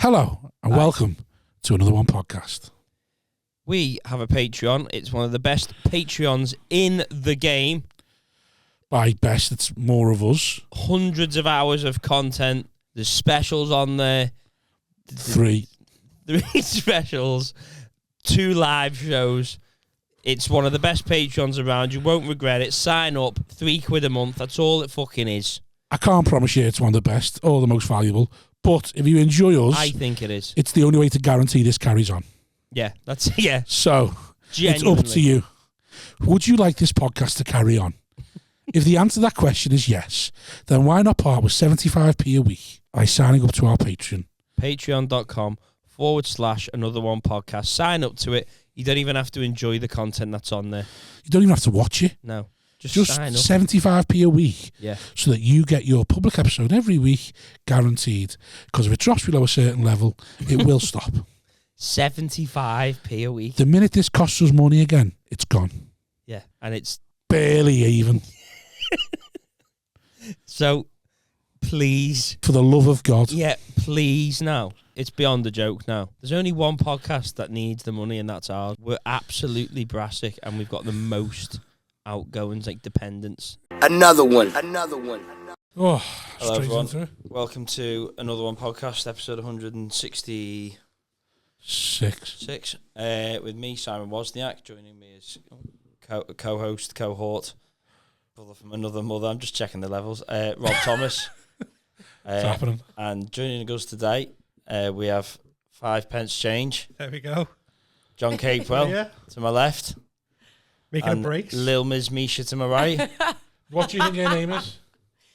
Hello and welcome to another one podcast. We have a Patreon. It's one of the best Patreons in the game. By best, it's more of us. Hundreds of hours of content. There's specials on there. Three specials. 2 live shows. It's one of the best Patreons around. You won't regret it. Sign up. £3 a month. That's all it fucking is. I can't promise you it's one of the best or the most valuable, but if you enjoy us, I think it is. It's the only way to guarantee this carries on. Yeah, that's yeah. So Genuinely. It's up to you. Would you like this podcast to carry on? If the answer to that question is yes, then why not part with 75p a week by signing up to our Patreon? Patreon.com/another one podcast. Sign up to it. You don't even have to enjoy the content that's on there. You don't even have to watch it. No. Just sign up. 75p a week, yeah, so that you get your public episode every week, guaranteed. Because if it drops below a certain level, it will stop. 75p a week. The minute this costs us money again, it's gone. Yeah, and it's barely even. So, please, for the love of God, yeah, please. Now it's beyond a joke. Now there's only one podcast that needs the money, and that's ours. We're absolutely brassic, and we've got the most outgoings, like dependents. Another one. Oh, hello everyone. Welcome to another one podcast, episode 166. With me, Simon Wozniak. Joining me is co-host, cohort, brother from another mother. I'm just checking the levels. Rob Thomas. What's happening? And joining us today, we have 5 pence change. There we go. John Capewell to my left. Making a brace. Lil Ms. Misha to my right. What do you think her name is?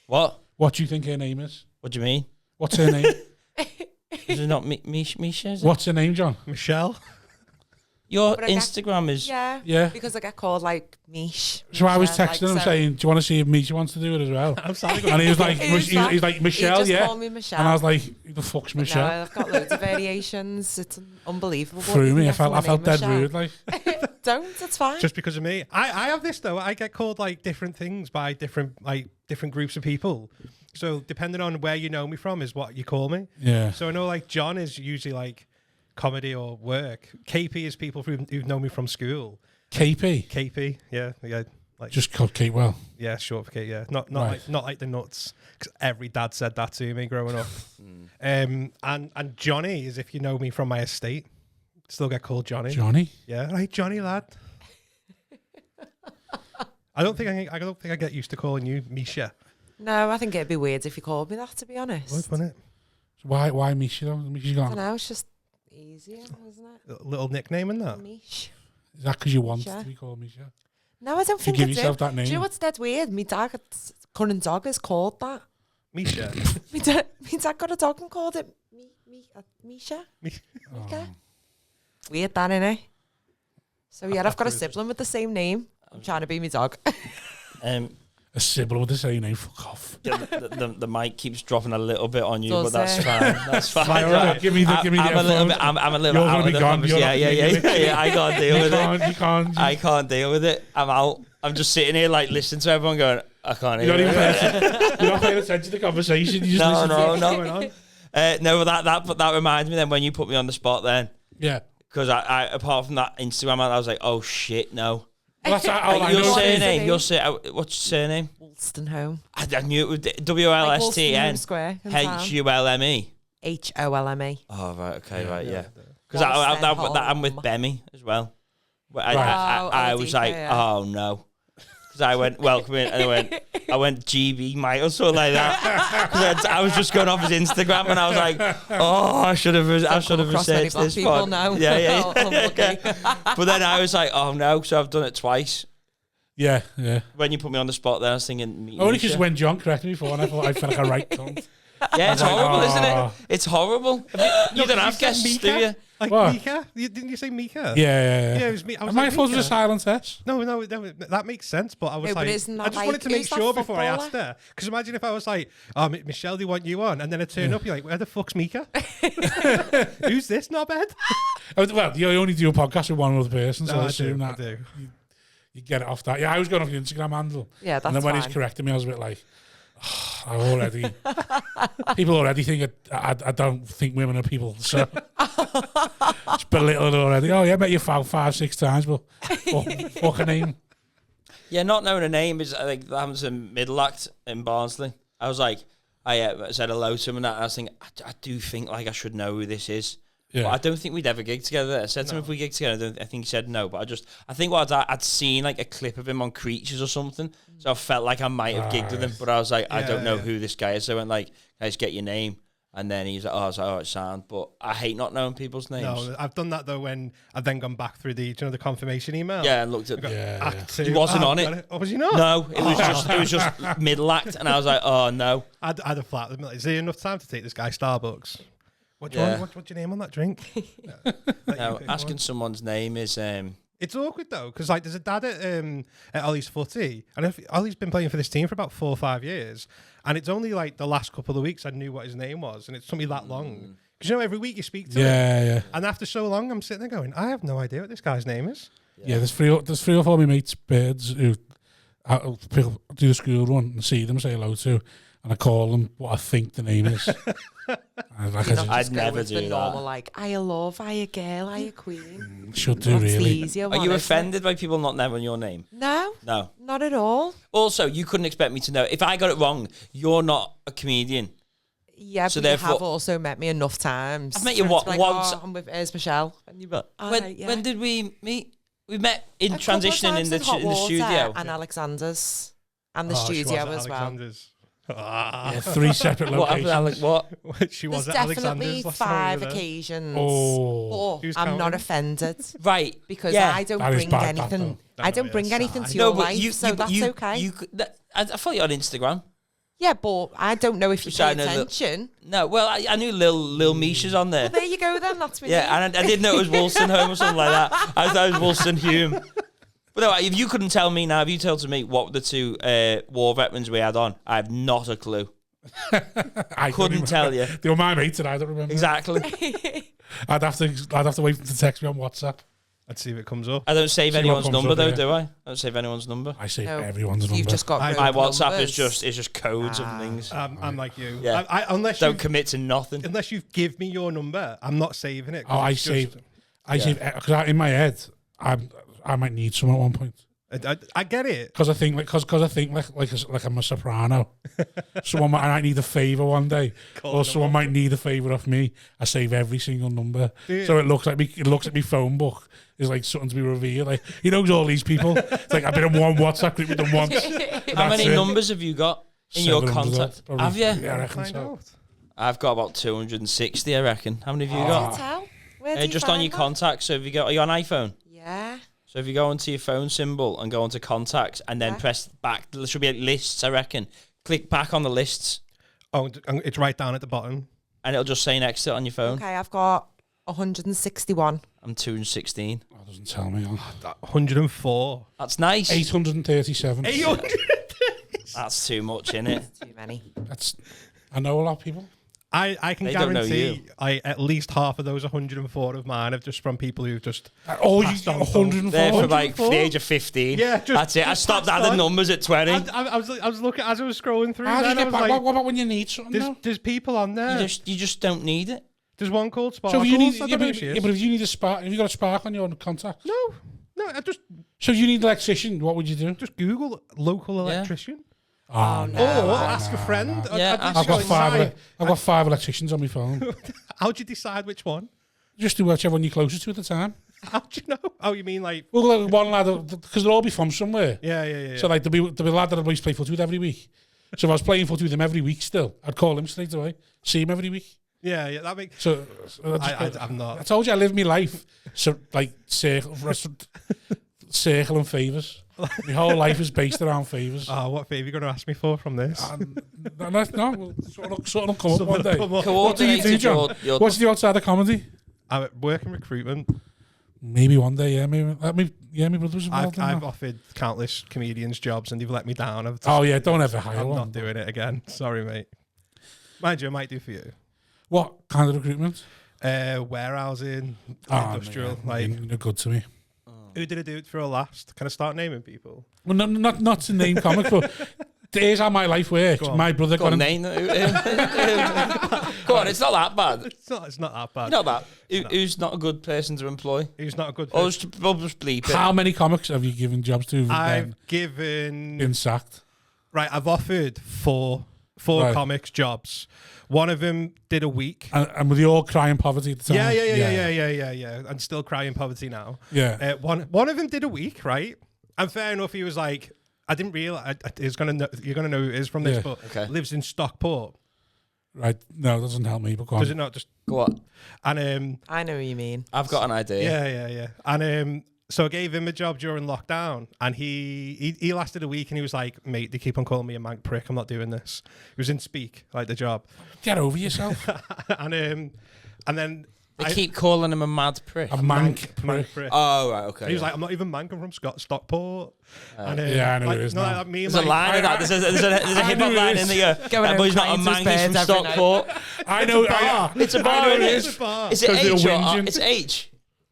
What? What do you think her name is? What do you mean? What's her name? Is it not Misha? What's her name, John? Michelle. Your Instagram is... Yeah. Because I get called, like, Mish. So I was texting him saying, do you want to see if Misha wants to do it as well? I'm sorry. And he was like, he's like Michelle, he just called me Michelle. And I was like, who the fuck's Michelle? No, I've got loads of variations. It's unbelievable. Through me, I felt dead rude, like. Don't, it's fine. Just because of me. I have this, though. I get called, like, different things by different groups of people. So depending on where you know me from is what you call me. Yeah. So I know, like, John is usually, like, comedy or work. KP is people who've known me from school. KP, yeah, like just called Capewell. Yeah, short for Kate. Yeah, not like the nuts. Because every dad said that to me growing up. And Johnny is if you know me from my estate. Still get called Johnny. Johnny? Yeah, right, Johnny lad. I don't think I get used to calling you Misha. No, I think it'd be weird if you called me that. To be honest, Wouldn't it? So why Misha though? Misha's I gone. don't know. It's just easier, isn't it? A little nickname in that. Mish. Is that because you want to be called Misha? No, I don't think you give yourself that name. Do you know what's dead weird? My dad, current dog is called that. Misha. my dad got a dog and called it Misha. Oh. Weird, that, innit? So yeah, I've got a sibling with the same name. I'm trying to be my dog. A sibling with the same name. Fuck off. Yeah, the mic keeps dropping a little bit on you, Does but that's it? fine. That's fine. Right. Give me the I'm a little bit. I'm a little bit out of the conversation. Yeah. I can't deal with it. You can't. I can't deal with it. I'm out. I'm just sitting here like listening to everyone going, I can't hear it. You're not paying attention to the conversation. You just listen to what's going on. No, but that reminds me then when you put me on the spot then. Yeah. Because I apart from that Instagram, I was like, oh shit, no. Well, that's your surname. What's your surname? Wolstenholme. I knew it was WLSTN. HULME. HOLME. Oh right, okay, right, yeah. Because I'm with Bemmy as well. I was like, oh no. Because I went welcoming and I went GB Mike or something like that. Because I was just going off his Instagram and I was like, oh, I should have researched this. People now. Yeah. But then I was like, oh no, so I've done it twice. Yeah. When you put me on the spot there, I was thinking... Only because when John corrected me before and I thought I felt like a right cunt. Yeah, it's horrible, isn't it? It's horrible. You don't have guests, do you? Like what? Mika? Didn't you say Mika? Yeah. Yeah, it was me. I was my like, fault was a silent S. No, that makes sense. But I was I just wanted to make sure before I asked her. Because imagine if I was like, oh, Michelle, do you want you on? And then it turned up, you're like, where the fuck's Mika? Who's this knobhead? Well, you only do a podcast with one other person, so I assume that I do. You get it off that. Yeah, I was going off the Instagram handle. Yeah, that's And then when fine. he's correcting me, I was a bit like, People already think I don't think women are people, so it's belittling already. Oh yeah, I met you 5-6 times, but fuck a name. Yeah, not knowing a name is like that happens in middle act in Barnsley. I was like, I said hello to him and I was thinking, I do think like I should know who this is. Yeah. But I don't think we'd ever gig together. I said to him if we gig together, I think he said no. But I think I'd seen like a clip of him on Creatures or something, so I felt like I might have gigged with him. But I was like, I don't know who this guy is. So I went like, guys, get your name. And then he's like, I was like, oh, it's sound. But I hate not knowing people's names. No, I've done that though when I've then gone back through the confirmation email. Yeah, and looked at He wasn't on it. Oh, was he not? No, it was just middle act, and I was like, oh no. I'd have flat with him. Is there enough time to take this guy Starbucks? What's your name on that drink? No, asking someone's name is. It's awkward though, because like there's a dad at Ollie's footy, and if Ollie's been playing for this team for about 4 or 5 years, and it's only like the last couple of weeks I knew what his name was, and it took me that long. Because you know, every week you speak to him, and after so long, I'm sitting there going, I have no idea what this guy's name is. Yeah, there's 3 or 4 of my mates, birds, who people do the school run and see them, say hello to, and I call them what I think the name is. I'd never do that. Normal, like, are you love, are you girl, are you queen? Should do, really. Easier are you offended by people not knowing your name? No, not at all. Also, you couldn't expect me to know. If I got it wrong, you're not a comedian. Yeah, so but you have also met me enough times. I've met you once. Oh, I'm with Michelle. And you're like, when did we meet? We met in transitioning in the studio. And Alexander's. And the studio as well. Yeah, 3 separate locations. What? She was There's at definitely Alexander's 5 occasions. Oh, I'm not offended, right? Because I don't bring anything. I don't bring anything to your life, so that's okay. I follow you on Instagram. Yeah, but I don't know if you pay attention. No, well, I knew Lil Misha's on there. Well, there you go then. That's me. Yeah, and I didn't know it was Wolstenholme or something like that. I thought it was Wolstenholme. But no, if you couldn't tell me now, if you told to me what the 2 war veterans we had on, I have not a clue. I couldn't tell you. They were my mates and I don't remember. Exactly. I'd have to wait for them to text me on WhatsApp. I'd see if it comes up. I don't save anyone's number though, do I? I don't save anyone's number. I save everyone's number. You've just got my WhatsApp is just codes of things. I'm like you. Yeah. Unless don't commit to nothing. Unless you give me your number, I'm not saving it. Oh, I save because in my head I might need someone at one point. I get it because I think like I'm a soprano. Someone might need a favour one day, or someone might need a favour off me. I save every single number, so it looks like my phone book is like something to be revealed. Like he knows all these people. It's like I've been in one WhatsApp group with them once. How many numbers have you got in your contact? Have you? Yeah, I reckon so. I've got about 260. I reckon. How many have you got? Where do you just on your contacts. So are you on iPhone? Yeah. So if you go onto your phone symbol and go onto contacts and then press back, there should be lists, I reckon. Click back on the lists. Oh, it's right down at the bottom. And it'll just say next to it on your phone. Okay, I've got 161. I'm 216. That doesn't tell me. 104. That's nice. 837. 800. That's too much, innit? Too many. I know a lot of people. I can guarantee at least half of those 104 of mine are just from people who've just you 104? They're from like the age of 15. Yeah, that's it. I stopped adding numbers at 20. I was looking as I was scrolling through. What about when you need something? There's people on there. You just don't need it. There's one called Sparkles. So if you need, but if you need a spark, have you got a spark on your contact? No, I just. So if you need an electrician, what would you do? Just Google local electrician. Oh, no. Or ask a friend. Yeah, I've got 5 electricians on my phone. How'd you decide which one? Just do whichever one you're closest to at the time. How'd you know? Oh, you mean like... Well, one lad, because they'll all be from somewhere. Yeah. So like there'll be a lad that I'd always play footy with every week. So if I was playing footy with him every week still, I'd call him straight away, see him every week. Yeah, that makes... So I'm not... I told you I live my life, so like circle and favours. My whole life is based around favours. Oh, what favour are you going to ask me for from this? No, sort of come up one day. What do you do, John? What do you do outside of comedy? I work in recruitment. Maybe one day, yeah. Maybe my brother's involved in that. I've offered countless comedians jobs and they've let me down. Don't ever hire one. I'm not doing it again. Sorry, mate. Mind you, I might do for you. What kind of recruitment? Warehousing, industrial. They're good to me. Who did I do it for last? Can I start naming people? Well, not to name comics, but Here's how my life works. My brother Go on, got in... Nate. Go on, it's not that bad. It's not that bad. Not that. Who's not a good person to employ? Who's not a good Or person? just bleep it. How many comics have you given jobs to? I've given... Been sacked. Right, I've offered four comics jobs. One of them did a week. And were they all crying poverty at the time? Yeah. And still crying poverty now. Yeah. One of them did a week, right? And fair enough, he was like, I didn't realize you're gonna know who it is from this, but lives in Stockport. Right. No, it doesn't help me, but go on. Does it not? Just Go on. And I know what you mean. I've got an idea. yeah. And so I gave him a job during lockdown, and he lasted a week, and he was like, mate, they keep on calling me a mank prick. I'm not doing this. He was in Speak, like the job. Get over yourself. and then They keep calling him a mad prick. A mank prick. Oh, right, okay. And he was like, I'm not even mank, I'm from Stockport. And, yeah, I know it is now. Like, me and There's a line of that. There's a hip hop line in there. That boy's not a man, he's from Stockport. I know. It's a bar, isn't It's a bar. it? Is it H or whinging. it's H?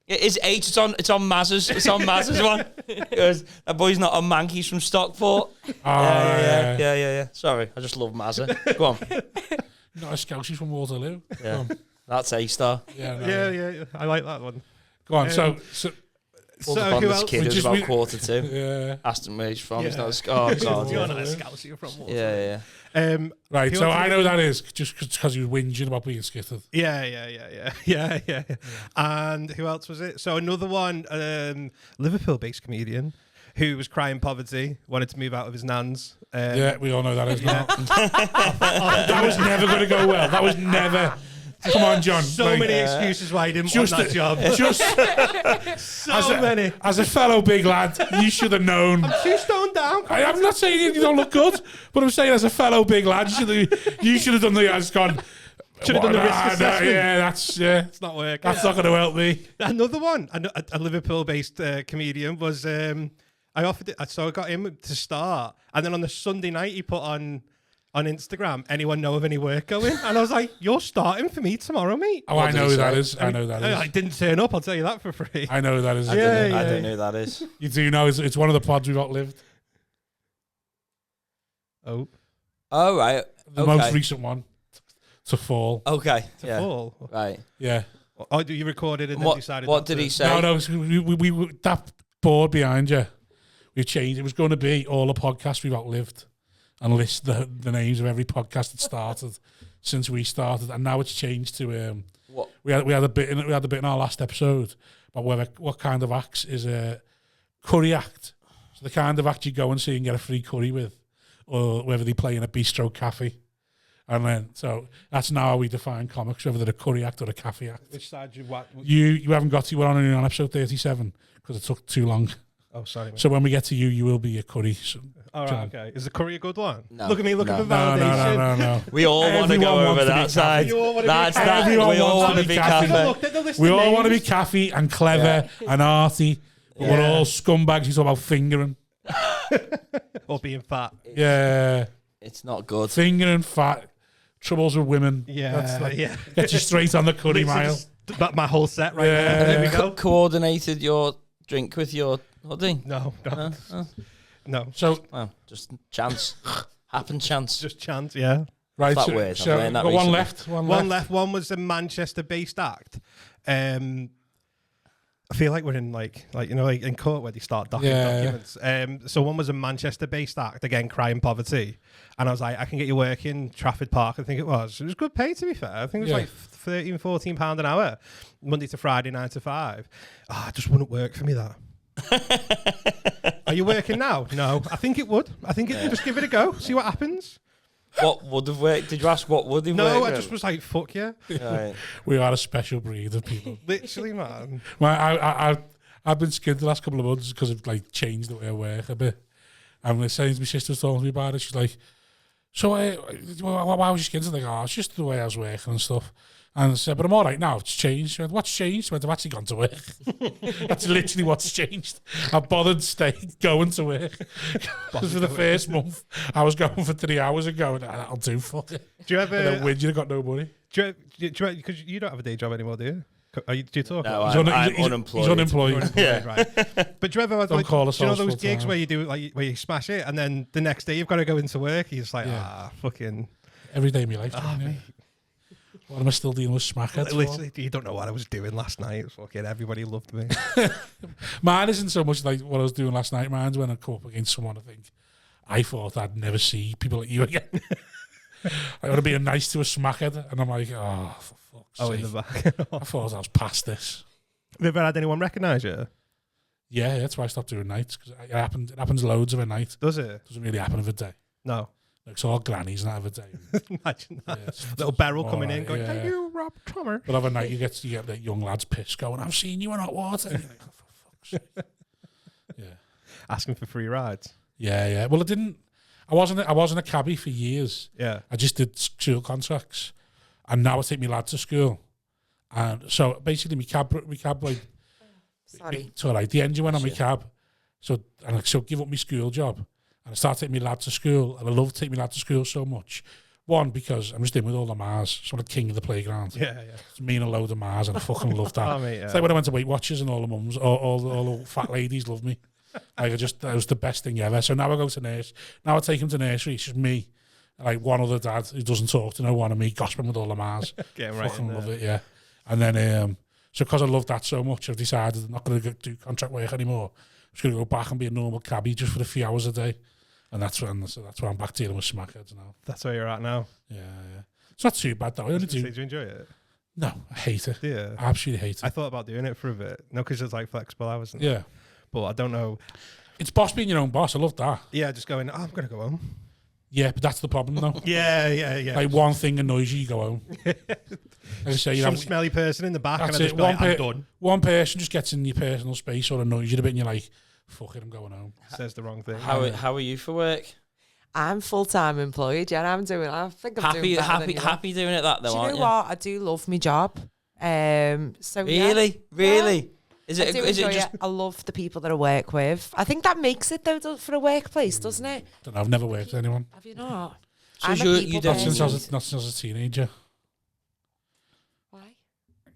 It is H. It's on Maz's. It's on Maz's one. Because that boy's not a mank, he's from Stockport. Yeah. Sorry, I just love Mazza. Go on. Not a scout, she's from Waterloo. Yeah. That's A-star. Yeah. I like that one. Go on. So Pulled up on who this else? kid who's Just about we- 2:15. Yeah. Asked him where he's from. He's Yeah. not a God. You're Yeah. not a scout, you're from Waterloo. Yeah. Right. Who So else I did know you- that is just because he was whinging about being skittered. Yeah. And who else was it? So another one, Liverpool-based comedian who was crying poverty, wanted to move out of his nan's. Yeah, we all know that is now. That was never going to go well. That was never. Come on, John. So like, many excuses why he didn't want that job. Just So many. as a fellow big lad, you should have known. Too stoned down. I'm not saying you don't look good, but I'm saying as a fellow big lad, you should have done the. Has gone. Should have done the risk Nah, assessment. It's It's not working. That's not going to help me. Another one, a Liverpool-based comedian was. I offered it, so I got him to start, and then on the Sunday night he put on Instagram, anyone know of any work going? And I was like, you're starting for me tomorrow, mate. Oh, I know who that is. I know who that I is. didn't turn up, I'll tell you that for free. I know who that is. I don't know who that is. You do know it's one of the pods we've outlived. Oh. Oh, right. The most recent one to fall. Okay. Yeah. Fall. Right. Yeah. Oh, you recorded and then decided What not did to? he say? No, we that board behind you, we've changed. It was going to be all the podcasts we've outlived and list the names of every podcast that started since we started, and now it's changed to What? we had a bit in our last episode about what kind of acts is a curry act. So the kind of act you go and see and get a free curry with, or whether they play in a bistro cafe. And then, so that's now how we define comics, whether they're a curry act or a cafe act. Which side you what? You haven't got to. We're only on episode 37 because it took too long. Oh, sorry. Mate. So when we get to you will be a curry. So, All right, okay. Is the curry a good one? No. Look at me looking No. for validation. no. We all want to Everyone go wants over to be that side. You all wanna be That's cafe. that. Everyone We all wants want to to be be cafe. cafe. Look, they're listing We all want to be names. caffy and clever and arty. But we're all scumbags. He's all about fingering. Or being fat. Yeah. It's not good. Fingering, fat, troubles with women. Yeah. Get you straight on the curry mile. That's my whole set right Yeah. there. There we go. Coordinated your drink with your hoodie? No. No. So, Well, just chance. Happen chance. Just chance, yeah. right. That So, word, I've so learned that got one recently. left. One left. One was a Manchester-based act. I feel like we're in like in court where they start documents. So one was a Manchester-based act, again crying poverty, and I was like, I can get you work in Trafford Park. I think it was good pay, to be fair. I think it was like £13-14 an hour, Monday to Friday, 9 to 5. Oh, it just wouldn't work for me, that. Are you working now? No, I think it would. I think it just give it a go, see what happens. What would have worked? Did you ask what would have No, worked? I just was like, fuck yeah. Right. We are a special breed of people. Literally, man. Well, I've been skinned the last couple of months because I've like changed the way I work a bit. And my sister was talking to me about it. She's like, "So why was you skinned?" I'm like, "Oh, it's just the way I was working and stuff." And I said, "But I'm all right now. It's changed." She went, "What's changed?" I went, "I've actually gone to work." That's literally what's changed. I bothered going to work. Because for the first month, I was going for 3 hours and going, "That'll do, fuck it." Do you ever? And then when you got no money. Because you don't have a day job anymore, do you? Do you talk? No, He's I'm he's unemployed. He's unemployed. Yeah. Right. But do you ever Don't call us do you know all those full gigs time. where you do like where you smash it and then the next day you've got to go into work? You're just like, fucking. Every day of my life. Yeah. What am I still dealing with smackheads? Literally, you don't know what I was doing last night. Fucking everybody loved me. Mine isn't so much like what I was doing last night. Mine's when I come up against someone I think I thought I'd never see people like you again. I want to be nice to a smackhead, and I'm like, oh, for fuck's sake. In the back. I thought I was past this. Have you ever had anyone recognise you? Yeah, that's why I stopped doing nights, because it happens loads of a night. Does it? Doesn't really happen of a day. No. Like, it's all grannies and have a day. Imagine that. Yeah, Little Beryl coming right, in going, yeah. "Are you Rob Trummer?" But of a night, you get like young lads pissed going, I've seen you in hot water. And you're like, oh, for fuck's sake. Yeah. Asking for free rides. Yeah. Well, I wasn't a cabbie for years. Yeah. I just did school contracts, and now I take my lad to school. And so basically, my cab like, Sorry. it's all right. The engine went on my cab, so give up my school job, and I started taking my lad to school, and I love taking my lad to school so much. One, because I'm just in with all the Mars, so I'm the king of the playground. Yeah. It's me and a load of Mars, and I fucking love that. Oh, mate, yeah. It's like when I went to Weight Watchers and all the mums, all the fat ladies love me. Like that was the best thing ever. So now I go to nursery. Now I take him to nursery. It's just me, like one other dad who doesn't talk to no one, and me gossiping with all the Mars. Getting right Fucking in love there. it, yeah. And then so because I love that so much, I've decided I'm not going to do contract work anymore. I'm just going to go back and be a normal cabbie just for a few hours a day. And that's why I'm back dealing with smackheads now. That's where you're at now. Yeah. It's not too bad though. I only do. Did you enjoy it? No, I hate it. Yeah. I absolutely hate it. I thought about doing it for a bit. No, because it's like flexible hours. And Yeah. But I don't know. It's boss being your own boss. I love that. Yeah, just going, I'm going to go home. Yeah, but that's the problem though. Yeah. Like one thing annoys you go home. Like I say, you Some know, smelly person in the back, and I that's just it. be like, I'm done. One person just gets in your personal space or annoys you a bit, and you're like, "Fuck it, I'm going home." Says the wrong thing. How are you for work? I'm full-time employed. Yeah, I think I'm doing better than you. Happy doing it that though, Do you aren't know you? what? I do love my job. So Really? Yeah. Really? Is I it do is enjoy it just it. I love the people that I work with. I think that makes it though for a workplace, doesn't it? Don't know, I've never worked with anyone. Have you not? So I'm a you people don't- person. Not since I was a teenager. Why?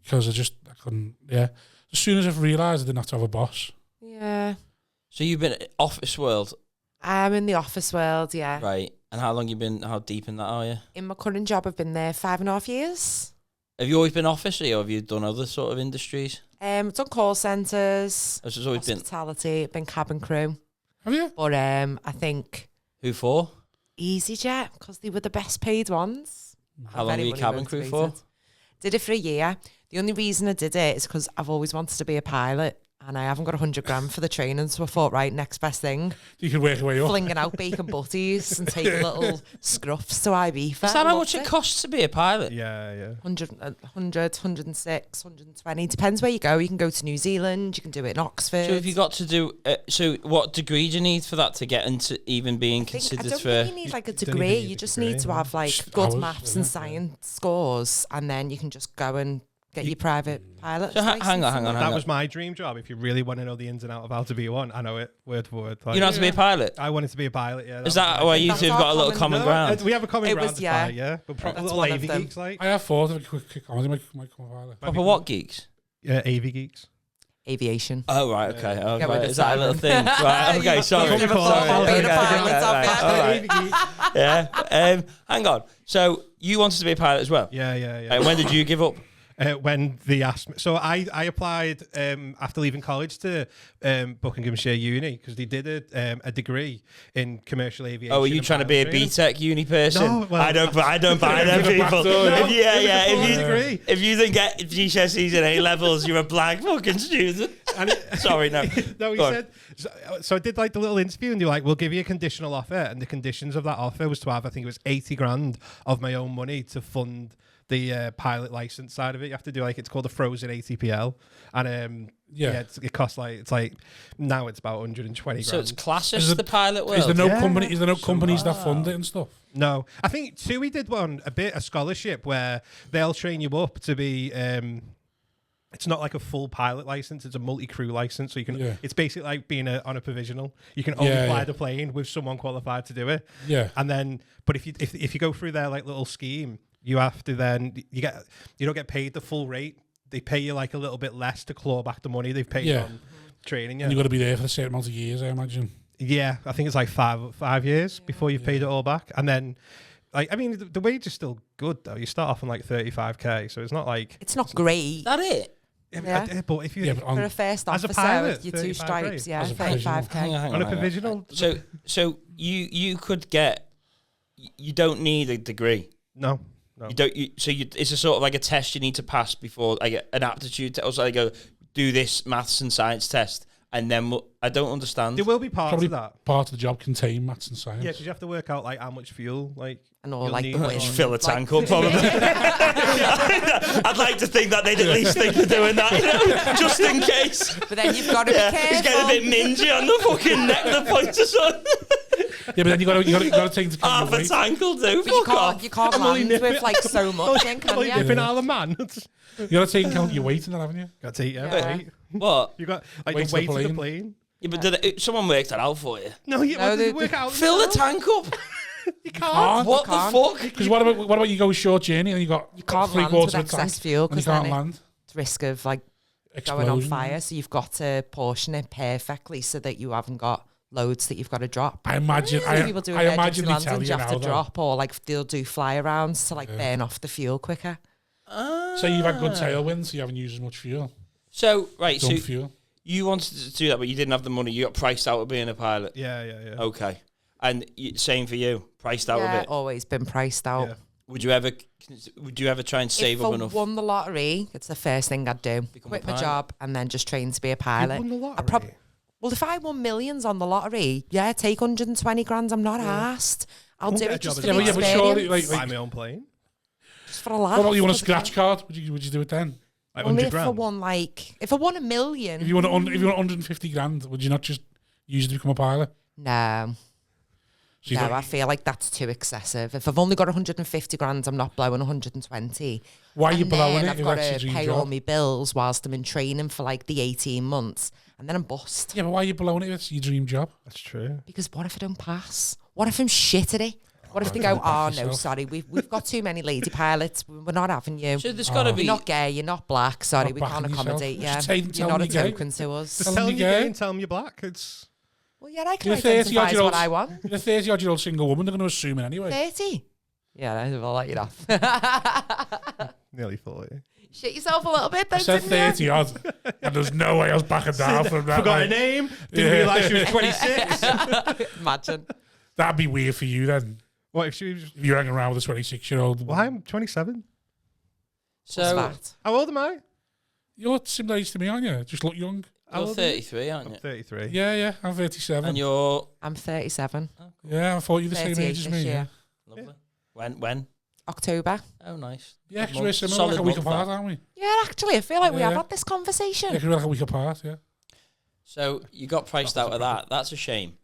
Because I couldn't. Yeah. As soon as I've realised I didn't have to have a boss. Yeah. so you've been office world, I'm in the office world, yeah. right? And how deep in that are you? In my current job, I've been there 5.5 years. Have you always been office, or have you done other sort of industries? I've done call centres, Has it always been hospitality, been cabin crew. Have you? But I think who for? EasyJet, because they were the best paid ones. How I'm long were very you cabin crew for? motivated. Did it for a year. The only reason I did it is because I've always wanted to be a pilot, and I haven't got 100 grand for the training, so I thought, right, next best thing, You could work your way up. flinging out bacon butties and taking little scruffs to Ibiza. Is that how much it costs to be a pilot? Yeah. 100, 106, 120. Depends where you go. You can go to New Zealand. You can do it in Oxford. So have you got to do? So what degree do you need for that to get into even being I considered don't for? think you need like a You don't degree. even need You a just degree, need to no. have like Just good hours, maths and yeah. science scores, and then you can just go and get your private pilot. So hang on. That was my dream job. If you really want to know the ins and out of how to be one, I know it word for word. Like, You know how to be a pilot? I wanted to be a pilot. Yeah. Is that why you That's two have our got a little common- common No, ground? we have a common It ground was, to yeah. pilot, yeah. But That's little one AV of them. geeks like I have thought of a quick comedy might come pilot. Proper what geeks? AV geeks. Aviation. Oh right, okay. Get rid Okay. of Is that a little Simon. thing? Right. Okay. Sorry. You've never thought about being a pilot, have you? All right. Yeah. Hang on. So you wanted to be a pilot as well? Yeah. When did you give up? When they asked me, so I applied after leaving college to Buckinghamshire Uni because they did a degree in commercial aviation. Oh, are you and trying to be a pilot training. BTEC uni person? No, well- I don't buy them people. No, Yeah. it was a full degree. If you didn't get GCSEs and A levels, you're a black fucking student. And it- Sorry, no. No, he Go on. said. So I did like the little interview, and they're like, "We'll give you a conditional offer," and the conditions of that offer was to have, I think it was 80 grand of my own money to fund the pilot license side of it. You have to do like it's called a frozen ATPL, and it costs it's like now it's about 120 So grand. it's classist, the pilot world. Is there no Yeah. company? Is there no companies that fund it and stuff? No, I think TUI did a scholarship where they'll train you up to be. It's not like a full pilot license; it's a multi-crew license. So you can. Yeah. It's basically like being on a provisional. You can only fly the plane with someone qualified to do it. Yeah. And then, but if you go through their like little scheme, you have to then you don't get paid the full rate they pay you like a little bit less to claw back the money they've paid on training you. And you've got to be there for a certain amount of years, I imagine. Yeah, I think it's like 5 years before you've paid it all back. And then, like, I mean, the wage is still good, though. You start off on like 35k, so it's not like... It's not great. Is that it? Yeah. But if you... For a first as a officer pilot, with your 2 stripes, As a 35k. Hang on a provisional... So you could get... You don't need a degree. No. You don't. It's a sort of like a test you need to pass before like an aptitude test. Also, like do this maths and science test, and then I don't understand. There will be parts Probably of that. part of the job contain maths and science. Yeah, because you have to work out like how much fuel, like, and all like fill a tank up. Probably. I'd like to think that they'd at least think of doing that, just in case. But then you've got to be careful. He's getting a bit mingy on the fucking neck, the pointer son. Yeah, but then you got to take into account half your a weight. tank will do. You can't land with like so much, then, can you? Nipping out of the man. You got to take into account your weight in that, haven't you? Got to take weight. What? You got like Weight the weight of the of the plane. Yeah, but someone worked that out for you. No, they work out. Fill the tank up. You can't. What the fuck? Because what about you go a short journey and you can't three land quarters with of a tank excess fuel and you because can't then land? it's risk of like Explosion. going on fire. So you've got to portion it perfectly so that you haven't got loads that you've got to drop. I imagine. People do I imagine they landings tell and you you now. have to Though. drop, or like they'll do fly arounds to like burn off the fuel quicker. So you've had good tailwinds, so you haven't used as much fuel. So right, Dump so fuel. you wanted to do that, but you didn't have the money. You got priced out of being a pilot. Yeah. Okay, and same for you, priced out of it. Always been priced out. Yeah. Would you ever try and save if up I enough? won the lottery, it's the first thing I'd do. Become Quit a my pilot? job and then just train to be a pilot. You won the lottery? Well, if I won millions on the lottery, take 120 grand. I'm not asked. I'll do get a it just job for as the a but experience. surely, like, Buy my own plane. Just for a laugh. What about you want a for the scratch card? Would you do it then? Like Only 100 if I grand. won if I won a million. If you want 150 grand, would you not just use it to become a pilot? No. So you No, don't- I feel like that's too excessive. If I've only got 150 grand, I'm not blowing 120. Why are you And blowing then it? I've If got that's your to dream pay job? all my bills whilst I'm in training for like the 18 months. And then I'm bust. Yeah, but why are you blowing it if it's your dream job? That's true. Because what if I don't pass? What if I'm shit at it? What if they go, back oh, no, yourself." sorry, we've got too many lady pilots. We're not having you. So there's got to You're be. not gay, you're not black. Sorry, Not we can't backing yourself. accommodate you. Just tell You're them not a you're gay. token to us. Just Tell tell them them you're you're gay. gay and tell them you're black. It's Well, yeah, I can You're a identify as 30-odd-year-old what I want. You're a 30-odd-year-old single woman. They're going to assume it anyway. 30? Yeah, I'll let you know. nearly 40. Shit yourself a little bit, though, I said didn't you? 30-odd, and there's no way I was backing down from that. Forgot her like, name. Didn't realise she was 26. Imagine. that'd be weird for you then. What if she was... If you're hanging around with a 26-year-old. Well, I'm 27. What's So that? How old am I? You're similar age to me, aren't you? Just look young. you're 33, aren't you? 33. Yeah, I'm 37. And you're I'm 37. Yeah, I thought you were the same 38 age as this me. year. Yeah, lovely. When? October. Oh, nice. yeah, because Month. we're similar, Solid like a week month, apart, that. aren't we? Yeah, actually, I feel like we have Yeah. had this conversation. Yeah, 'cause we're like a week apart, yeah. So you got priced out of that. That's a shame.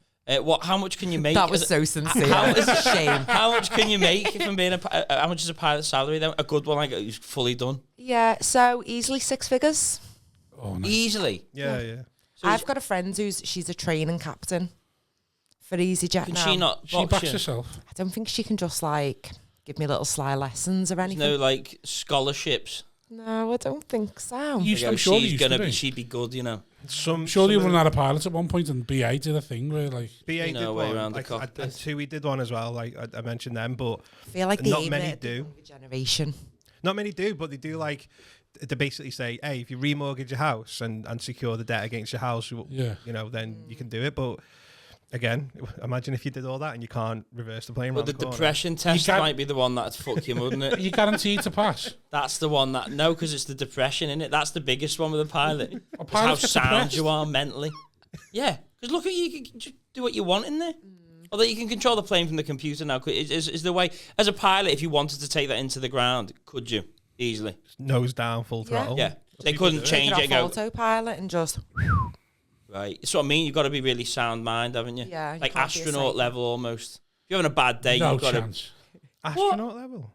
How much can you make? That was so sincere. How- It's a shame. How much can you make from being how much is a pilot's salary then? A good one, like who's fully done, Yeah, so easily 6 figures. Oh, nice. easily. Yeah. So I've got a friend she's a training captain for EasyJet can now. she not She box backs you? herself. I don't think she can just like give me little sly lessons or There's anything. no like scholarships. No, I don't think so. You- I'm sure they used to be. She'd be good, you know. Surely you run out of pilots at one point, and BA did a thing where, like, BA You know, did way one. around the Like, cockpit. and TUI did one as well. Like I mentioned them, but I feel like they not aim many it at the do. younger generation. not many do. But they do like they basically say, hey, if you remortgage your house and secure the debt against your house, yeah. you know, then you can do it. But again, imagine if you did all that and you can't reverse the plane. But the around the corner. depression test can't- might be the one that'd fuck you, wouldn't Are it? you guaranteed to pass? That's the one that because it's the depression in it. That's the biggest one with a pilot. A It's how pilot gets sound depressed. you are mentally. Yeah, because look at you can just do what you want in there. Although you can control the plane from the computer now. Is the way as a pilot, if you wanted to take that into the ground, could you easily? Nose down, full Yeah. throttle. Yeah, they people couldn't do it. change Take it. it And off go autopilot and just right. It's what I mean. You've got to be really sound mind, haven't you? Yeah, you like can't be a astronaut psycho. level almost. If you're having a bad day, No you've got to. chance. Astronaut level.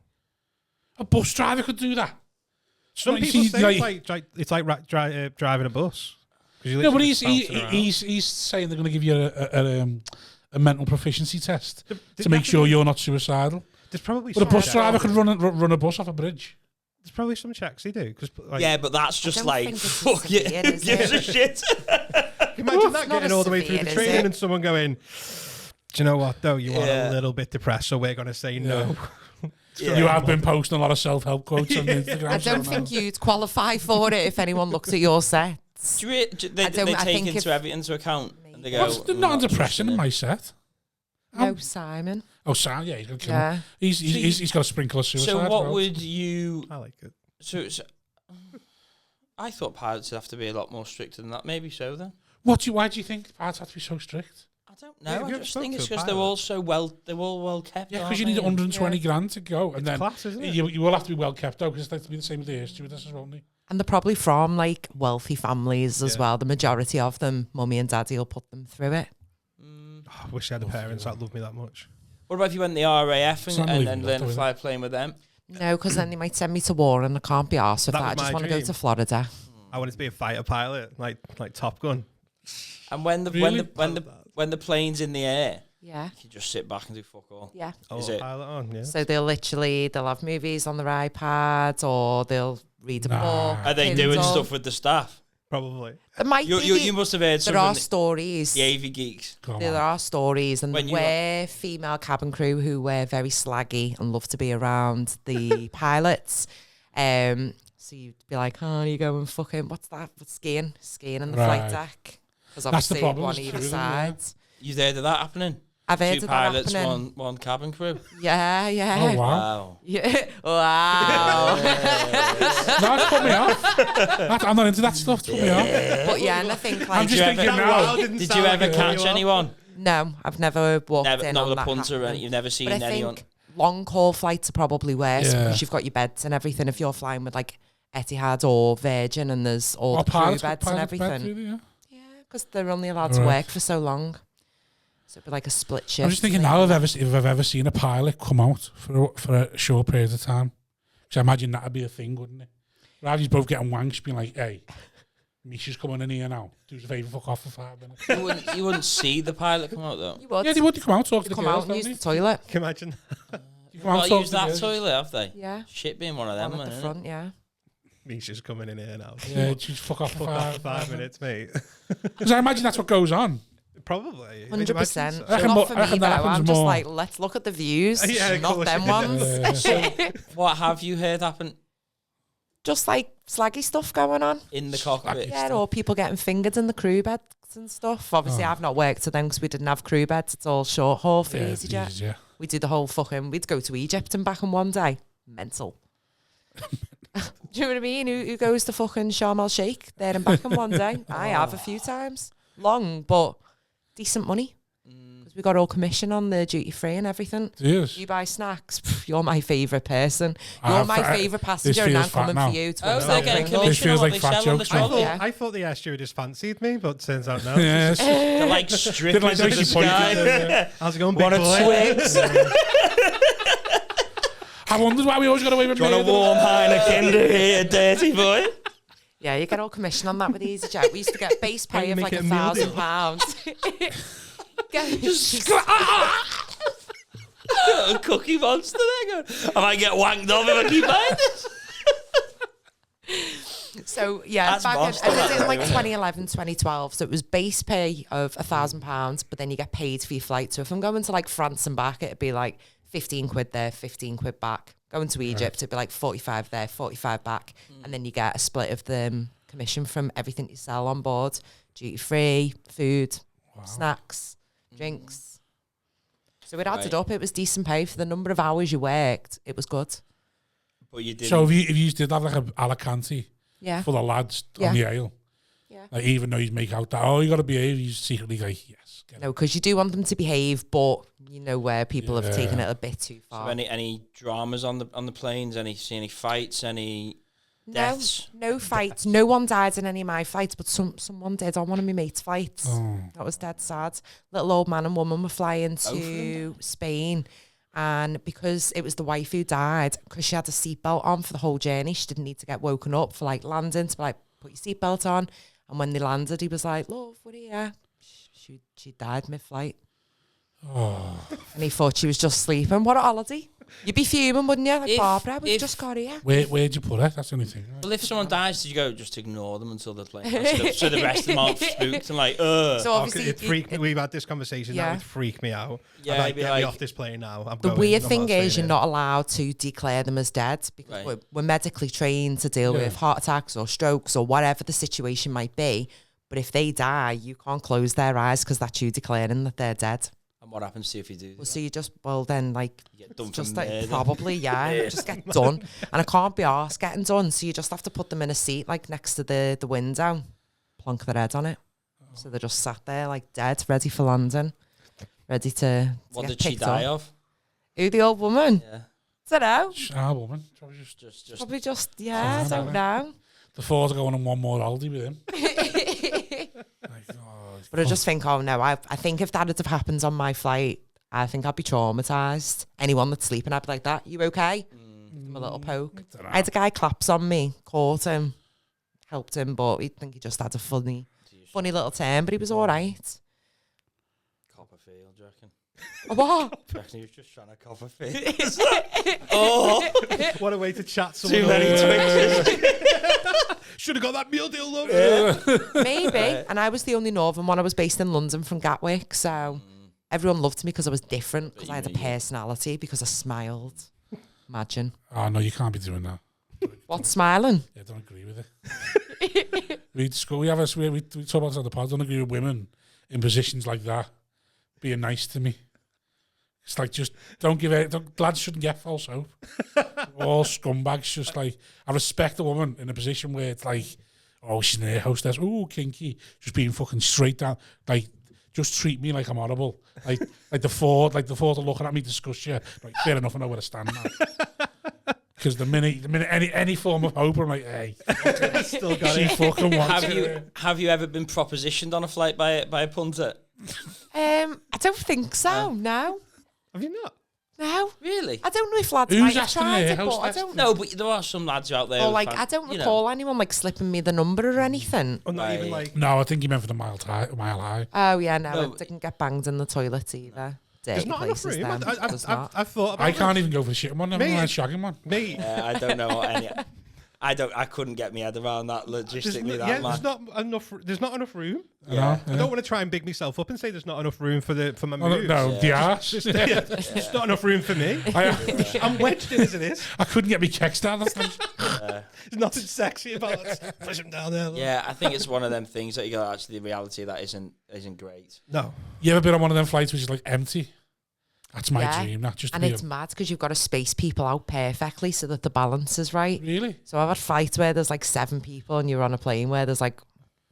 A bus driver could do that. Some Like, people see, say it's like driving a bus. 'Cause you're No, but literally he's just bouncing around. he's saying they're going to give you a mental proficiency test Did to you make have to sure do- you're not suicidal. There's probably But a some bus check- driver could run a bus off a bridge. There's probably some checks they do. Cause, like, yeah, but that's just don't like, think it's fuck severe, yeah, who is gives a it? shit? imagine that Not getting as all the way through severe, the is training it? and someone going, do you know what, though? You are Yeah. a little bit depressed, so we're going to say no. Yeah. You have been posting a lot of self-help quotes on Instagram. I don't think you'd qualify for it if anyone looks at your sets. They I take think if- everything into account. And they go, What's not depression in my set? No, Simon. Oh, Sam, yeah, he's gonna kill Yeah. him. He's got a sprinkle of suicide. So what bro. would you... I like it. So I thought pilots would have to be a lot more strict than that. Maybe so then. Why do you think pilots have to be so strict? I don't Yeah, know. have you I ever just spoken think it's to a because they're pilot? all so well. They're all well kept. Yeah, aren't because you need they? 120 grand to go, and then Class, isn't it? you will have to be well kept though, because it's to be the same with the air stewardess as well. Won't And they're probably from like wealthy families as Yeah. well. The majority of them, mummy and daddy will put them through it. Oh, I wish I had parents that loved me that much. What about if you went in the RAF It's and unbelievable, then learned to though, fly a plane with them? No, because then they might send me to war and I can't be arsed with That that. was I just my want to go dream. to Florida. I wanted to be a fighter pilot, like Top Gun. And when the Really? when the plane's in the air, Yeah. you can just sit back and do fuck all. Yeah. Oh, Is it? pilot on, yeah. So they'll have movies on their iPads or they'll read a Nah. book. Are they doing Kindle. stuff with the staff? Probably. There might be. You must have heard there some are from stories. the AV geeks. Come There on. are stories, and When there you were female cabin crew who were very slaggy and loved to be around the pilots. So you'd be like, "Oh, you go and fucking what's that? What's skiing in the Right. flight deck." Because That's the obviously problem, one it's either true, isn't it? Yeah. side. You've heard of that happening? I've heard Two of that pilots, happening. one cabin crew. Yeah, yeah. Oh wow! Wow. Yeah. Wow. No, it's put me off. I'm not into that stuff. It's put me off. But yeah, and I think I'm like just thinking That now. wow didn't Did sound you like ever it catch really anyone? no, I've never walked Never, in not on with a that punter. happening. You've never seen But I anyone. think long haul flights are probably worse Yeah. because you've got your beds and everything. If you're flying with like Etihad or Virgin and there's all Well, the crew pilots beds got and pilots' everything. beds, really, yeah. Yeah, because they're only allowed to Right. work for so long. So it'd be like a split shift. I'm just thinking now if I've ever seen a pilot come out for a short period of time. Because I imagine that'd be a thing, wouldn't it? Rather you both getting wanks, being like, "Hey, Misha's coming in here now. Do us a favour, fuck off for 5 minutes." You wouldn't see the pilot come out though. You would. Yeah, they would come out talk to the come girls, out and don't use they? the toilet. Can you imagine? You come out Well, talk use to the that girls. toilet, have they? Yeah. Shit being one of them, One at the isn't it? front, yeah. Misha's coming in here now. Yeah, just fuck off for Fuck off for 5 5 minutes, mate. Because I imagine that's what goes on. Probably. 100%. I reckon Not more- for I me reckon though. that happens I'm just more. like, let's look at the views, Yeah, of not course. them ones. What have you heard happen Just like slaggy stuff going on. in the cockpit? Yeah, or people getting fingered in the crew beds and stuff. Obviously, Oh. I've not worked to them because we didn't have crew beds. It's all short haul for Yeah, EasyJet. Jesus, yeah. We did the whole fucking. We'd go to Egypt and back in one day. Mental. Do you know what I mean? Who goes to fucking Sharm el Sheikh there and back in one day? I have a few times. Long, but decent money. Because we got all commission on the duty free and everything. Yes. You buy snacks. Pff, you're my favourite person. You're my favourite passenger, and feels I'm fat coming now. for you. To Oh, upset they're getting Pringles. This commission on feels what like they fat sell on the jokes now. trolley. Yeah. I thought the air stewardess fancied me, but turns out no. Yes. They're like Did strippers like of the way the she pointed sky. at them, How's it going, big Want a boy? Twix? I wondered why we always got away with Do you want a murder. warm Heineken here, dirty boy? Yeah, you get all commission on that with EasyJet. We used to get base Why pay you of make like it a meal deal? £1,000. A cookie monster there going, I might get wanked off if I keep buying this. So yeah, That's back boss, in, I did it in though, like isn't it? 2011, 2012. So it was base pay of £1,000, but then you get paid for your flight. So if I'm going to like France and back, it'd be like 15 quid there, 15 quid back. Going to Egypt, it'd be like 45 there, 45 back. And then you get a split of the commission from everything you sell on board. Duty free, food, snacks, drinks. So it added Right. up. It was decent pay for the number of hours you worked. It was good. But you didn't. So if you did have like a Alicante Yeah. full of lads Yeah. on the ale, Yeah. like even though you make out that, oh, you got to behave, you secretly go, yes. Get No, because you do want them to behave, but you know where people have taken it a bit too So far. any dramas on the planes? See any fights? Any deaths? No fights. No one died in any of my flights, but someone did on one of my mates' flights. Oh. That was dead sad. Little old man and woman were flying Both of to Spain, and because it was the wife who died, because she had a seatbelt on for the whole journey, she didn't need to get woken up for like landing to be like, put your seatbelt on. And when they landed, he was like, love, we're here. She died mid-flight. Oh. And he thought she was just sleeping. What a holiday. You'd be fuming, wouldn't you? Like, Barbara, we've just got here. Where'd you put it? That's the only thing. Right? Well, if someone dies, did you go just ignore them until they're playing? So the rest of them aren't spooked and like, So obviously, it freaked me. We've had this conversation now. It freaked me out. Yeah, I'd get me off this plane now. The weird thing is you're not allowed to declare them as dead because we're medically trained to deal with heart attacks or strokes or whatever the situation might be. But if they die, you can't close their eyes because that's you declaring that they're dead. And what happens to you if you do? Well, so you just, then like, you get done just like like, probably, just get done. And I can't be arsed getting done. So you just have to put them in a seat like next to the window, plonk their head on it. So they're just sat there like dead, ready for landing, ready to What get did she die of? Who, the old woman? Yeah. I don't know. Our woman. Probably just, I don't know. The four's going on one more holiday with him. But I just think, oh no, I think if that had have happened on my flight, I think I'd be traumatized. Anyone that's sleeping, I'd be like, that, you okay? Give him a little poke. I had a guy claps on me, caught him, helped him, but I think he just had a funny little turn, but he was all right. Copperfield, do you reckon? What? Do you reckon he was just trying to Copperfield? Oh! What a way to chat someone. Too many Twixes. Should have got that meal deal, love. Maybe. And I was the only northern one. I was based in London from Gatwick, so everyone loved me because I was different, because I had a personality, because I smiled. Imagine. Oh, no, you can't be doing that. What, smiling? Yeah, I don't agree with it. we talk about this on the pod. I don't agree with women in positions like that being nice to me. It's like, just don't give it. Lads shouldn't get false hope. All scumbags. Just like, I respect a woman in a position where it's like, oh, she's an air hostess. Ooh, kinky. Just being fucking straight down. Like, just treat me like I'm horrible. Like the thought of looking at me disgust you. Like, fair enough, I know where to stand now. Because the minute any form of hope, I'm like, hey, Still got she it. fucking wants Have you ever been propositioned on a flight by a punter? I don't think so, no. Have you not? No. Really? I don't know if lads Who's might have asking tried the it, but I hostess? don't know. No, but there are some lads out there. Or who like, fan- I don't you know. recall anyone like slipping me the number or anything. Or not Right. even like. No, I think he meant for the mile high. Oh yeah, no, No. I didn't get banged in the toilet either. There's Dirty not enough places room. then. There's not. I've thought about I this. can't even go for the shitting one. I'm Mate. like shagging one. Mate. I don't know what any. I couldn't get my head around that logistically. There's Man. there's not enough room. Yeah. I don't want to try and big myself up and say there's not enough room for my No, moves. the arse. There's not enough room for me. I'm wedged in as it is. I couldn't get my kicks down. That's like, There's nothing sexy about it. Push him down there. Look. Yeah, I think it's one of them things that you go, actually, the reality of that isn't great. No. you ever been on one of them flights which is like empty? That's my Yeah. dream. Not just to And be it's mad because you've got to space people out perfectly so that the balance is right. really. So I've had flights where there's like 7 people and you're on a plane where there's like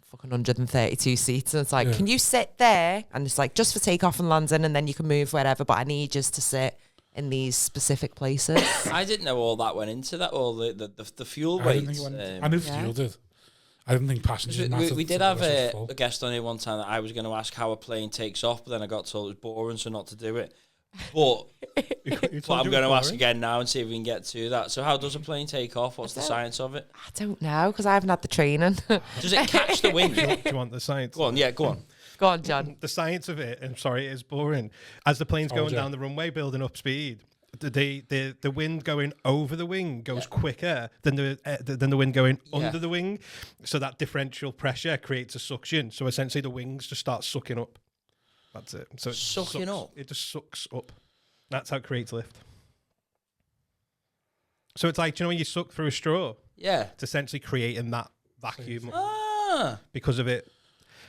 fucking 132 seats and it's like, can you sit there? And it's like, just for takeoff and landing, and then you can move wherever, but I need you to sit in these specific places. I didn't know all that went into that, all the fuel I weight. didn't think it went, I knew fuel did. I didn't think passengers mattered. We did for have the rest of the full. a guest on here one time that I was going to ask how a plane takes off, but then I got told it was boring, so not to do it. But I'm going to ask again now and see if we can get to that. So how does a plane take off? What's the science of it? I don't know because I haven't had the training. Does it catch the wind? Do you want the science? Go on, yeah, go on. Go on, John. The science of it, I'm sorry, it is boring. As the plane's going down the runway, building up speed, the wind going over the wing goes quicker than the wind going under the wing. So that differential pressure creates a suction. So essentially the wings just start sucking up. That's it. So it Sucking sucks, up? It just sucks up. That's how it creates lift. So it's like, do you know when you suck through a straw? Yeah. It's essentially creating that vacuum Ah. because of it.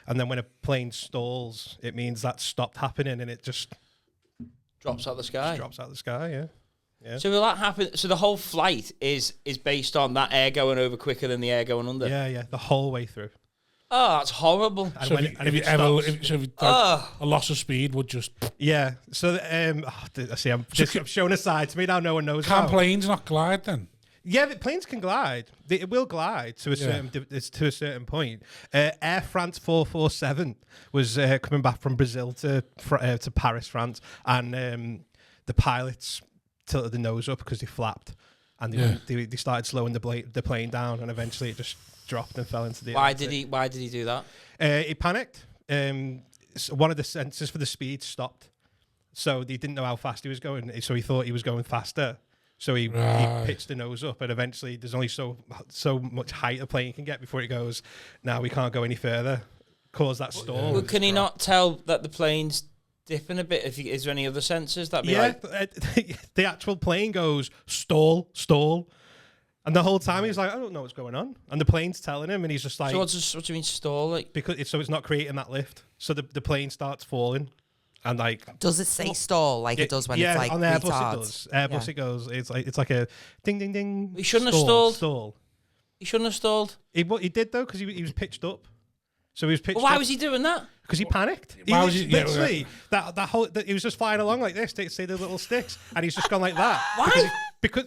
And then when a plane stalls, it means that stopped happening and it just Drops out the sky. drops out of the sky, yeah. So will that happen? So the whole flight is based on that air going over quicker than the air going under? Yeah, the whole way through. Oh, that's horrible. And So when if it you ever, stops- a loss of speed would just. yeah. So I see. I'm showing a side to me now. No one knows. Can how. planes not glide then? Yeah, the planes can glide. It will glide to a certain point. Air France 447 was coming back from Brazil to Paris, France, and the pilots tilted the nose up because they flapped, and they started slowing the plane down, and eventually it just dropped and fell into the. Why did he do that? He panicked. So one of the sensors for the speed stopped. So he didn't know how fast he was going. So he thought he was going faster. So he pitched the nose up, and eventually there's only so much height a plane can get before it goes, now we can't go any further. Cause that stall. Well, can he not tell that the plane's dipping a bit? Is there any other sensors that be like? The actual plane goes stall, and the whole time he's like, I don't know what's going on, and the plane's telling him, and he's just like, So what do you mean stall? Like, because it's not creating that lift, so the plane starts falling, and like, Does it say stall like it does when it's like on Airbus retard? it does. Airbus it goes. It's like a ding ding ding. He shouldn't have stalled. Stall. He shouldn't have stalled. He did though, because he was pitched up. So he was pitched. Well, why up was he doing that? Because he panicked. Why was he- yeah, literally that whole he was just flying along like this, say the little sticks, and he's just gone like that. Why? Because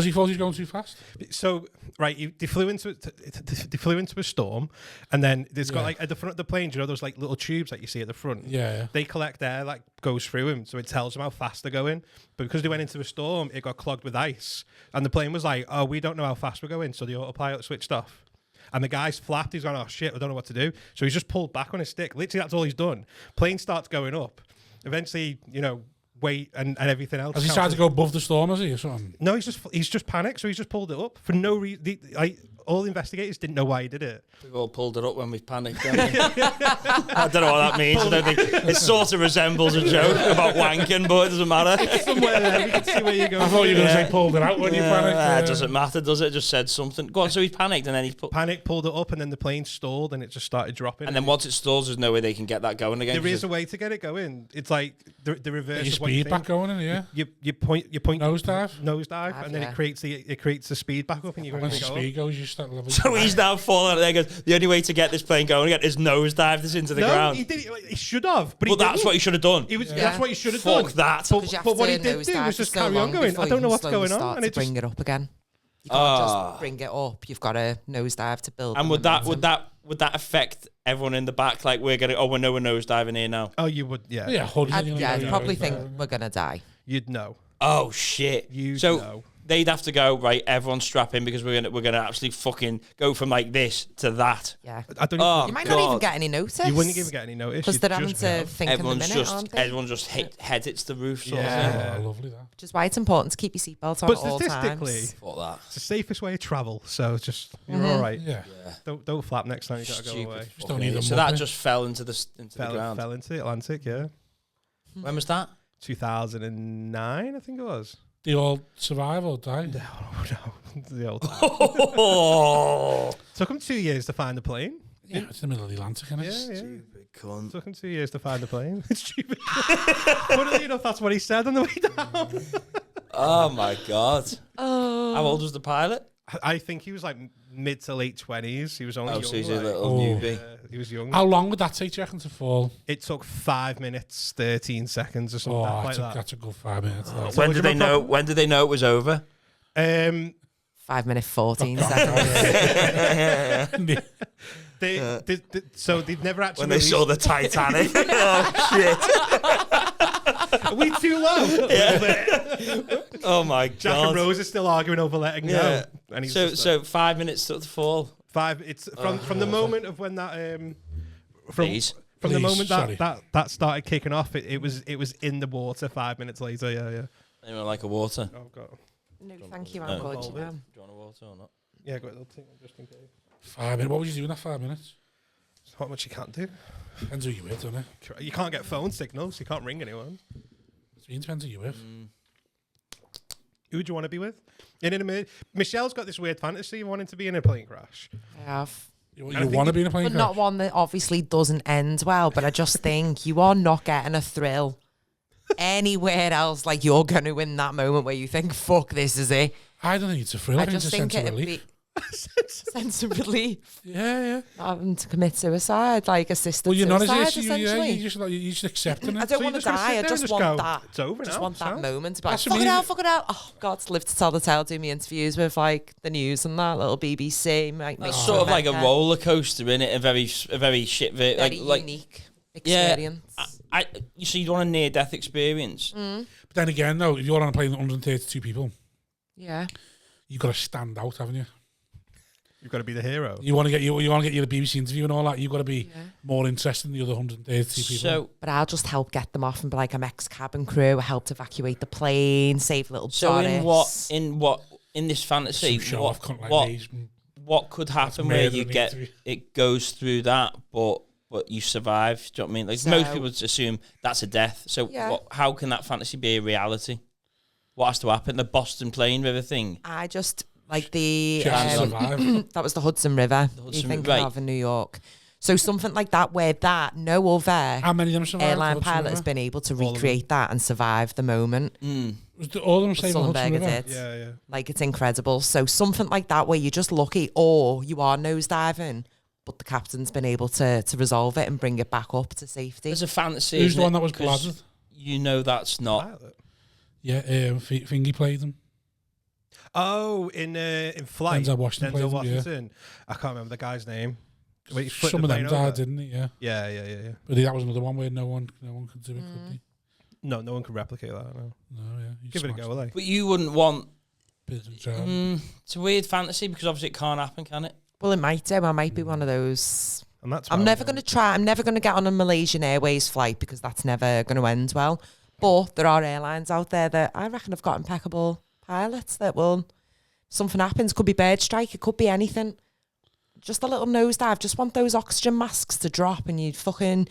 he thought he was going too fast. so right, they flew into a storm, and then there's got like at the front of the plane, you know those like little tubes that you see at the front. Yeah. They collect air that goes through him, so it tells them how fast they're going. But because they went into a storm, it got clogged with ice, and the plane was like, "Oh, we don't know how fast we're going," so the autopilot switched off. And the guy's flapped. He's gone, "Oh shit, I don't know what to do." So he's just pulled back on his stick. Literally, that's all he's done. Plane starts going up. Eventually, weight and everything else. Has he tried to go above the storm, has he, or something? No, he's just panicked. So he's just pulled it up for no reason. All the investigators didn't know why he did it. We've all pulled it up when we've panicked. Haven't we? I don't know what that means. I don't think it sort of resembles a joke about wanking, but it doesn't matter. Somewhere there, we can see where you're going. I thought you were going to say pulled it out when you panicked. It doesn't matter, does it? It just said something. Go on, so he panicked and then he pulled it up, and then the plane stalled, and it just started dropping. And then once it stalls, there's no way they can get that going again. There is a way to get it going. It's like the reverse. Get your of what you speed think. back going in, yeah. You point Nosedive, and then it creates the speed back up, and you're when going the to go. speed goes, you start leveling. So he's now falling out there. Goes, the only way to get this plane going again is nosedive this into the ground. He did. He should have, but Well, that's what he should have done. That's what he should have done. Fuck that. But what he did do was just carry on going. I don't know what's going on, and it bring it up again. You can't just bring it up. You've got a nosedive to build. And would that affect everyone in the back? Like we're nosediving here now. Oh, you would, yeah. Yeah, I'd probably think we're gonna die. You'd know. Oh shit! So know. They'd have to go right. Everyone strap in because we're gonna actually fucking go from like this to that. Yeah. I don't. You might not even get any notice. You wouldn't even get any notice because they're having to think in the minute, aren't they? Everyone just head hits the roof. Sort of thing. Lovely that. Which is why it's important to keep your seatbelt on at all times. But statistically, it's the safest way to travel. So just you're all right. Yeah. Don't flap next time you gotta go away. Just don't need so that just fell into the ground. Fell into the Atlantic. Yeah. When was that? 2009, I think it was. They all survive or die? No. They all died. Oh. Took them 2 years to find the plane. Yeah, it's in the middle of the Atlantic, isn't it? Yeah. Stupid cunt. Took him 2 years to find the plane. It's stupid. Funnily enough, that's what he said on the way down. Oh my god. Oh. How old was the pilot? I think he was like mid to late 20s. He was only young. So he's a little newbie. He was young. How long would that take, do you reckon, to fall? It took 5 minutes, 13 seconds or something like that. That's a good 5 minutes. When did they know? When did they know it was over? 5 minutes 14 seconds. So they've never actually. When they saw the Titanic. Oh shit! Are we too low? Yeah. Oh my god! Jack and Rose are still arguing over letting go. And so 5 minutes to fall. It's from the moment of when that from the moment that started kicking off. It was in the water 5 minutes later. Yeah. They were like a water. Oh god. No, thank you. I'm good. Do you want a water or not? Yeah, got a little thing just in case. 5 minutes. What would you do in that 5 minutes? There's not much you can't do. Depends who you're with, doesn't it? You can't get phone signals. You can't ring anyone. It depends who you're with. Who would you want to be with? Michelle's got this weird fantasy of wanting to be in a plane crash. I have. You want to be in a plane crash? But not one that obviously doesn't end well. But I just think you are not getting a thrill anywhere else. Like you're going to win that moment where you think, "Fuck, this is it." I don't think it's a thrill. I just think it'd be sense of relief. Yeah. Having to commit suicide, like assisted well, you're suicide, not essentially. You're just accepting it. I don't want to die. I just want that. It's over just now. want that moment to be like, fuck it out. Oh God, to live to tell the tale. Do me interviews with like the news and that little BBC. It's sort of like a roller coaster, in it. A very shit, very unique experience. Yeah, so you want a near death experience. Mm. But then again, though, if you're on a plane with 132 people, yeah, you've got to stand out, haven't you? You've got to be the hero. You want to get your BBC interview and all that. You've got to be more interesting than the other 130 people. But I'll just help get them off and be like, I'm ex-cabin crew. I helped evacuate the plane, save little Doris. In this fantasy, what could happen where you get it goes through that, but you survive? Do you know what I mean? Like most people assume that's a death. So how can that fantasy be a reality? What has to happen? The Boston Plain River thing. I just like that was the Hudson River. You think of in New York. So something like that, where no other how many of them survived airline the pilot has been able to recreate that and survive the moment. All of them say the Hudson River? did. Yeah. Like it's incredible. So something like that, where you're just lucky, or you are nosediving, but the captain's been able to resolve it and bring it back up to safety. There's a fantasy. Who's the one that was bladdered? You know that's not. Pilot. Yeah, Fingy played them. Oh, in Flight. Denzel Washington. I can't remember the guy's name. Some of them died, didn't he? Yeah. Yeah. But that was another one where no one could do it, could they? No one could replicate that. No, yeah. Give it a go, will they? But you wouldn't want. It's a weird fantasy because obviously it can't happen, can it? Well, it might do. I might be one of those. And that's I'm never going to try. I'm never going to get on a Malaysian Airways flight because that's never going to end well. But there are airlines out there that I reckon have got impeccable pilots that will. Something happens. Could be bird strike. It could be anything. Just a little nosedive. Just want those oxygen masks to drop, and you fucking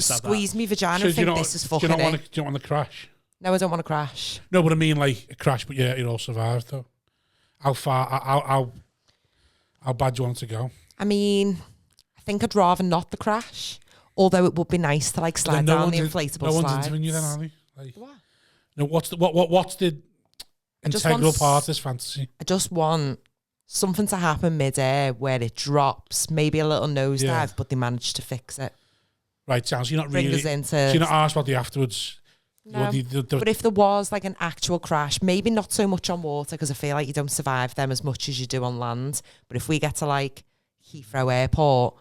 squeeze me vagina. And think this is fucking. Do you not want to crash? No, I don't want to crash. No, but I mean like a crash, but you're all survived though. How bad do you want it to go? I mean, I think I'd rather not the crash. Although it would be nice to like slide down the inflatable slides. No one's interviewing you then, are they? Like, what? No, what's the integral part of this fantasy? I just want something to happen mid-air where it drops, maybe a little nosedive, but they managed to fix it. Right, sounds you're not Bring really. us into. So you're not asked about the afterwards. No. But if there was like an actual crash, maybe not so much on water because I feel like you don't survive them as much as you do on land. But if we get to like Heathrow Airport,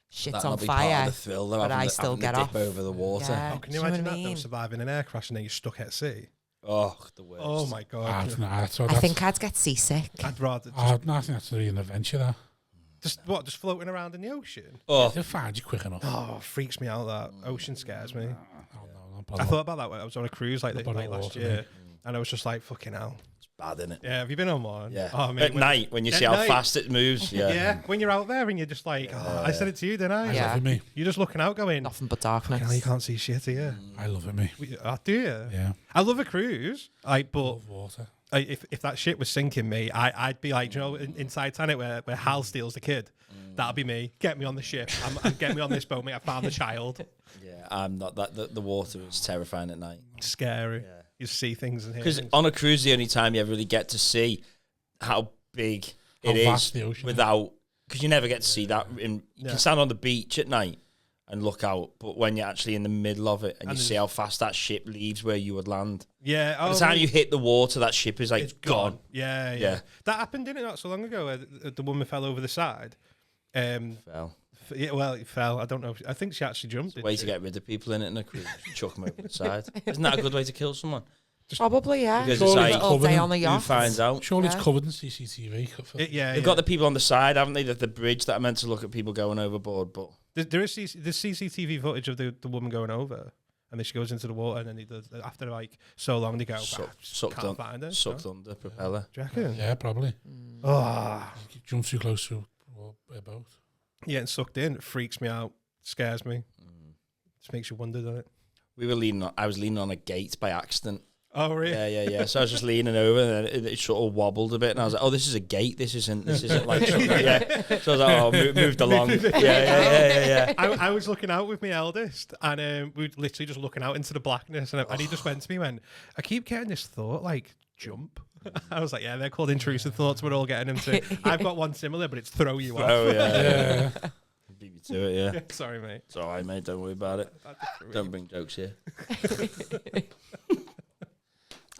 shit's on fire. Part of the thrill, though, but I still get dip off over the water. Yeah. Can you imagine that though, surviving an air crash and then you're stuck at sea? Oh, the worst. Oh my god! I think I'd get seasick. I'd rather. I think that's really an adventure. That just floating around in the ocean. Oh, they'll find you quick enough. Oh, freaks me out. That ocean scares me. No, I thought about that when I was on a cruise like last year, and I was just like, fucking hell. Bad, isn't it? Yeah, have you been on one? Yeah. Oh, mate, at night when you see how fast it moves. Yeah. Yeah, when you're out there and you're just like, I said it to you, didn't I? Yeah. Me. You're just looking out going, Nothing but darkness. you can't see shit here. I love it, me. Do you? Yeah. I love a cruise. But Love water. if that shit was sinking me, I'd be like, you know, in Titanic where Hal steals the kid. That'll be me. Get me on the ship. Get me on this boat, mate. I found the child. Yeah, I'm not that. The water is terrifying at night. Scary. Yeah. You see things and hear Because things. on a cruise, the only time you ever really get to see how big How it is vast the ocean is. without, because you never get to see that. You can stand on the beach at night and look out, but when you're actually in the middle of it and you see how fast that ship leaves where you would land. Yeah. By the time you hit the water, that ship is like it's gone. Yeah. That happened, didn't it, not so long ago, where the woman fell over the side. Fell. Yeah, well, it fell. I don't know. I think she actually jumped. It's a way to get rid of people in it in a cruise. Chuck them over the side. Isn't that a good way to kill someone? Probably, yeah. Because Surely it's it's like, all day covered on the who yacht. finds out? Surely Yeah. it's covered in CCTV. They've got the people on the side, haven't they? That the bridge that are meant to look at people going overboard. But There's CCTV footage of the woman going over, and then she goes into the water, and then after like so long they go, sucked under propeller. Do you reckon? Yeah, probably. Oh, You jump too close to a boat. getting sucked in. It freaks me out. Scares me. Just makes you wonder, doesn't it? I was leaning on a gate by accident. Oh, really? Yeah. So I was just leaning over, and then it sort of wobbled a bit, and I was like, "Oh, this is a gate. This isn't like something." Yeah. So I was like, "Oh, moved along." Yeah. I was looking out with my eldest, and we were literally just looking out into the blackness, and he just went to me, I keep getting this thought, like, jump. I was like, yeah, they're called intrusive thoughts. We're all getting them too. I've got one similar, but it's throw you off. Oh yeah. Beat me to it. Yeah. Sorry, mate. It's all right, mate. Don't worry about it. Don't bring jokes here.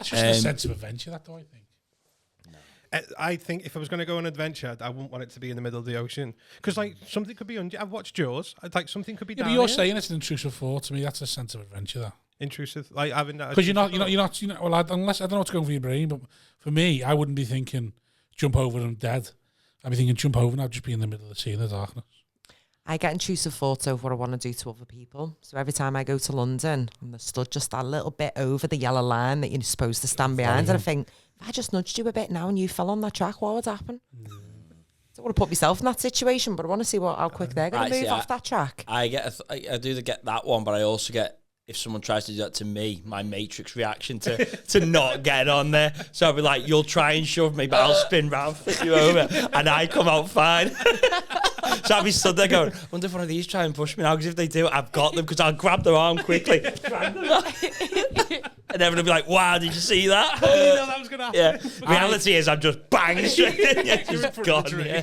It's just a sense of adventure, that, though, I think. I think if I was going to go on an adventure, I wouldn't want it to be in the middle of the ocean. Because, like, something could be I've watched Jaws. Like, something could be down but you're here. saying it's an intrusive thought. To me, that's a sense of adventure, that. Intrusive. Like, having that. Because you're not, well, unless, I don't know what's going for your brain, but for me, I wouldn't be thinking, jump over them dead. I'd be thinking, jump over and I'd just be in the middle of the sea in the darkness. I get intrusive thoughts of what I want to do to other people. So every time I go to London, I'm stood just a little bit over the yellow line that you're supposed to stand behind. And I think, if I just nudged you a bit now and you fell on that track, what would happen? I don't want to put myself in that situation, but I want to see how quick they're going to move off that track. I do get that one, but I also get, if someone tries to do that to me, my Matrix reaction to not get on there. So I'll be like, you'll try and shove me, but I'll spin round, flip you over, and I come out fine. So I'll be stood there going, I wonder if one of these try and push me now, because if they do, I've got them, because I'll grab their arm quickly, drag them out. And everyone will be like, wow, did you see that? I didn't know that was going to happen. Yeah. Reality is I'm just bang straight in. Yeah, just gone. Yeah.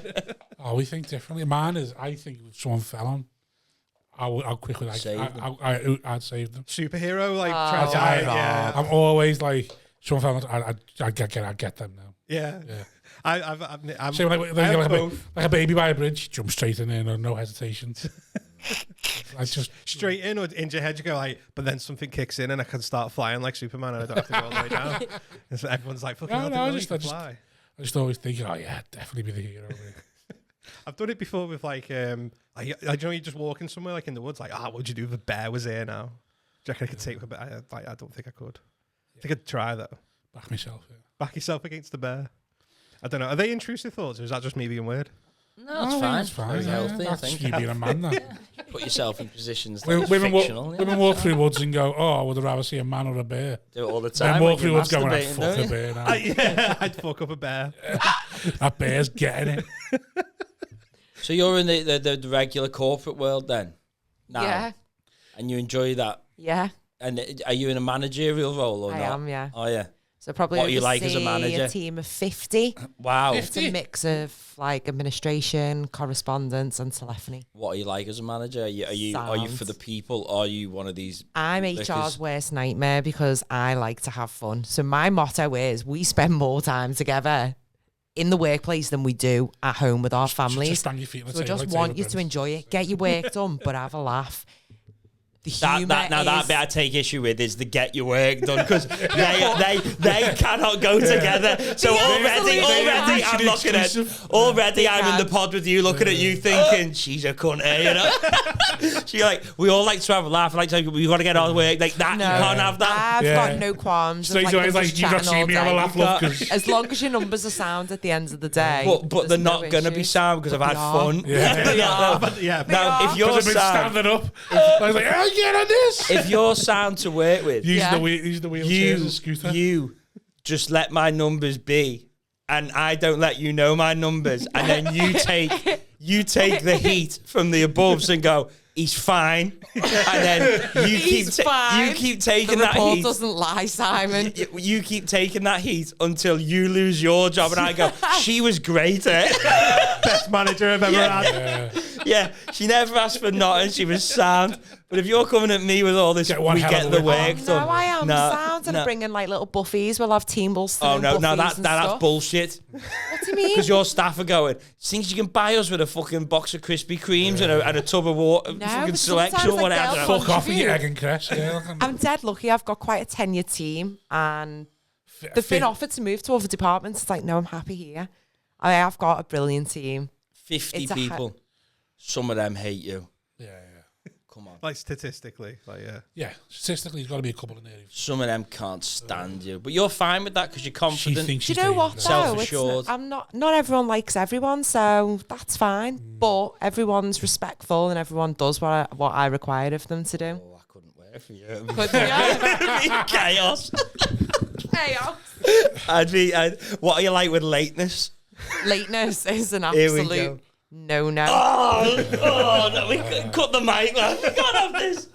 Oh, we think differently. Mine is, I think if someone fell on, I'll quickly, like, I'd save them. Superhero, like, yeah. I'm always like, someone fell on, I'd get them now. Yeah. I'm so like a baby by a bridge, jump straight in there, no hesitation. I just straight in, or into your head you go like, but then something kicks in and I can start flying like Superman and I don't have to go all the way down. And so everyone's like, fucking I just always think, oh yeah, definitely be the hero. I've done it before with like you know, you're just walking somewhere like in the woods, like, what would you do if a bear was here now? Do you reckon I could take a bear? I don't think I could. I think I'd try though. Back myself. Yeah. Back yourself against the bear. I don't know. Are they intrusive thoughts, or is that just me being weird? No, it's fine. It's fine. Very healthy, That's I think. you being a man, then. Put yourself in positions that women walk through yeah. woods and go, oh, I would rather see a man or a bear. Do it all the time. Then walk through woods going, I'd fuck a bear now. Yeah, I'd fuck up a bear. That bear's getting it. So you're in the regular corporate world then? Now, yeah. And you enjoy that? Yeah. And are you in a managerial role or not? I am, yeah. Oh, yeah. So probably what you like as a manager? A team of 50. Wow. 50? It's a mix of like administration, correspondence, and telephony. What are you like as a manager? Are you for the people? Or are you one of these? I'm HR's worst nightmare because I like to have fun. So my motto is we spend more time together in the workplace than we do at home with our families. Just stand your feet on the so I table, just like want you to enjoy it, get your work done, but have a laugh. That bit I take issue with is the get your work done, because they cannot go together. So already I'm looking at I'm in the pod with you, looking at you thinking she's a cunt, you know. She's like, we all like to have a laugh, like we got to get our work like that. No, you can't have that. I've got no qualms. So like you just see me have a laugh, look, as long as your numbers are sound at the end of the day. But they're not gonna be sound because I've had fun. Yeah. Now if you're standing up, I was like, oh, get on this. If you're sound to work with, use the wheelchair as a scooter. You just let my numbers be, and I don't let you know my numbers, and then you take the heat from the aboves and go, he's fine, and then you keep taking that heat. The report doesn't lie, Simon. You keep taking that heat until you lose your job, and I go, she was great, eh? Best manager I've ever had. Yeah, she never asked for nothing. She was sound. But if you're coming at me with all this, we get the work done. No, I am sound, and bringing like little buffies. We'll have team balls. Oh no, that's bullshit. What do you mean? Because your staff are going, think you can buy us with a fucking box of Krispy Kremes and a tub of water, fucking selection or whatever. Fuck off with your egg and cress. I'm dead lucky. I've got quite a tenured team, and they've been offered to move to other departments. It's like, no, I'm happy here. I have got a brilliant team. 50 people. Some of them hate you. Yeah. Come on. Like statistically, Yeah, statistically, there's got to be a couple in there. Some of them can't stand you, but you're fine with that because you're confident. Do you know what? Self-assured. I'm not everyone likes everyone, so that's fine. But everyone's respectful and everyone does what I required of them to do. Oh, I couldn't work for you. Chaos. Chaos. What are you like with lateness? Lateness is an absolute no. Oh no, we cut the mic, lad. We can't have this.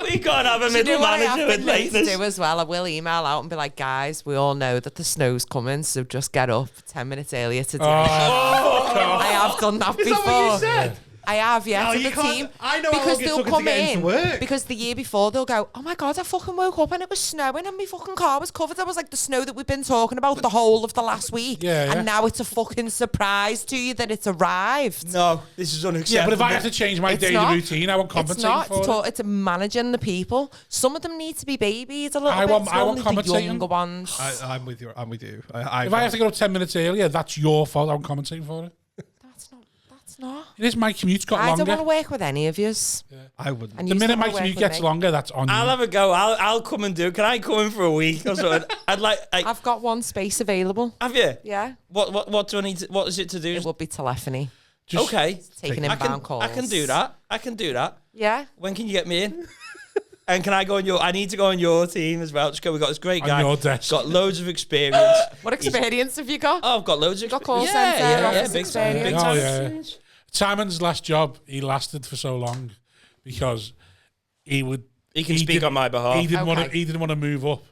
We can't have a middle manager with lateness. To do as well. I will email out and be like, guys, we all know that the snow's coming, so just get up 10 minutes earlier today. I have done that before. Is that what you said? I have, yeah, No, to the team. I know because they'll come in work. because the year before they'll go, oh my God, I fucking woke up and it was snowing and my fucking car was covered. That was like the snow that we've been talking about the whole of the last week. And now it's a fucking surprise to you that it's arrived. No, this is unacceptable. Yeah, but if I have to change my daily routine, I won't compensate for it. It's managing the people. Some of them need to be babies a little I bit. want compensating. The younger ones. I'm with you. If I have to go 10 minutes earlier, that's your fault. I'm compensating for it. It's not. It is. My commute's got I longer. don't want to work with any of yous. I wouldn't. And The yous minute don't my wanna work commute with gets me. longer, that's on I'll you. have a go. I'll come and do it. Can I come in for a week or something? I'd like. I've got one space available. Have you? Yeah. What do I need? What is it to do? It will be telephony. Just Okay. Taking I inbound calls. I can do that. I can do that. Yeah. When can you get me in? And can I go on your? I need to go on your team as well. Just go. We got this great On guy. your desk. Got loads of experience. What experience have you got? Oh, I've got loads of Got call experience. centre, office big time, experience. big Oh, time yeah. experience. Simon's last job, he lasted for so long because he would. He can speak on my behalf. He didn't want to. Okay. He didn't want to move up.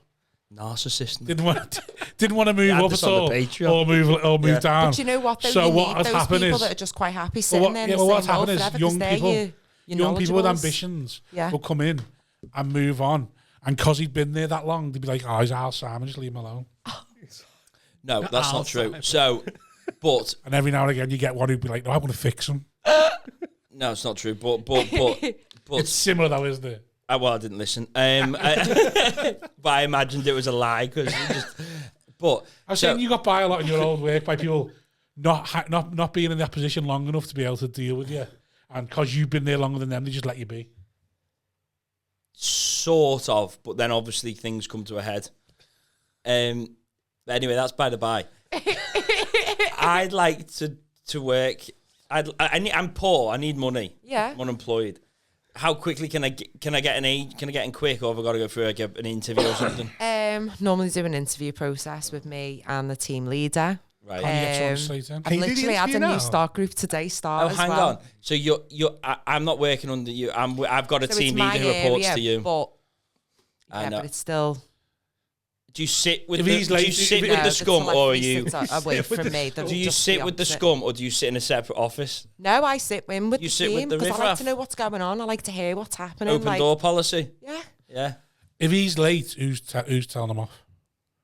Narcissist. Didn't want. Didn't want to move had up this at on the all, Patreon. or move down. But you know what? Though, So you what need has those happened people is- that are just quite happy sitting what- there in yeah, the well, what's same role happened is forever, 'cause young they're people- your Young people with knowledgeables. ambitions Yeah. will come in and move on, and because he'd been there that long, they'd be like, "Oh, he's Al Simon, just leave him alone." No, that's not true. So, but And every now and again, you get one who'd be like, "No, I want to fix him." no, it's not true. But It's similar though, isn't it? well, I didn't listen. But I imagined it was a lie because But I was so- saying you got by a lot in your old work by people not being in that position long enough to be able to deal with you, and because you've been there longer than them, they just let you be. sort of, but then obviously things come to a head. But anyway, that's by the by. I'd like to work. I'm poor. I need money. Yeah. I'm unemployed. How quickly can I get in quick, or have I got to go through an interview or something? Normally do an interview process with me and the team leader. Right. You get someone Um, straight in. I've Can you do the literally had a interview new now? start group today start Oh, as hang well. on. So I'm not working under you. I've got a So team it's my leader who reports area, to you. But, I yeah, know. but it's still... Do you sit with If the, he's do late- you sit if- with No, the the scum, or are telephony you? sits away from me. Do you sit with the scum, or do you sit in a separate office? No, I sit in with You the sit with team the because I like riffraff? to know what's going on. I like to hear what's happening. Open like, door policy. Yeah. Yeah. If he's late, who's telling him off?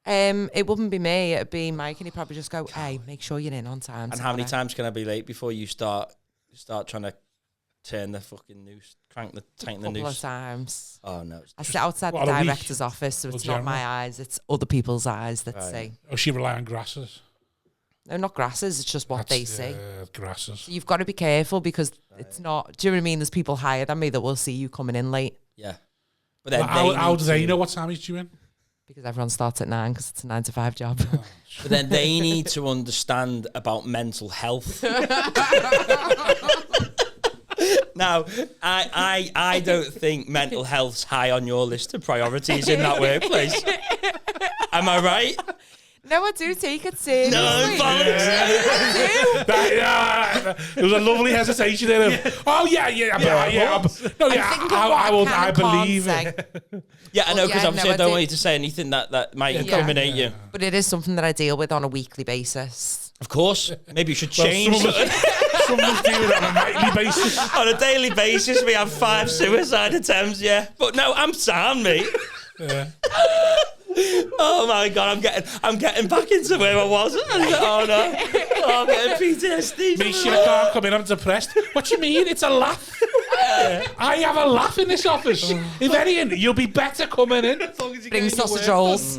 It wouldn't be me. It'd be Mike, and he'd probably just go, "Hey, make sure you're in on time." And how many tomorrow." times can I be late before you start trying to turn the fucking noose, tighten the Couple of noose? times. Oh no. I sit outside what, the a week? director's office, so Or it's not my general? eyes; it's other people's eyes that Right. see. Or she rely on grasses? No, not grasses. It's just what they see. Grasses. So you've got to be careful because it's not. Do you know what I mean? There's people higher than me that will see you coming in late Yeah. But then How need do they to- know what time he's due in? because everyone starts at 9 because it's a 9 to 5 job. But then they need to understand about mental health. Now, I don't think mental health's high on your list of priorities in that workplace. Am I right? No, I do take it seriously. There was a lovely hesitation there. Oh yeah. I believe it. Yeah, I know, because yeah, obviously no, I don't I want do. you to say anything that might Yeah. incriminate you. But it is something that I deal with on a weekly basis. Of course, maybe you should Well, change. someone's doing it on a nightly basis. On a daily basis, we have 5 suicide attempts, yeah. But no, I'm sound, mate. Yeah. Oh my God, I'm getting back into where I was. Oh no. Oh, I'm getting PTSD. Me, shit, I can't come in, I'm depressed. What do you mean? It's a laugh. I have a laugh in this office. If anything, you'll be better coming in. Bring sausage rolls.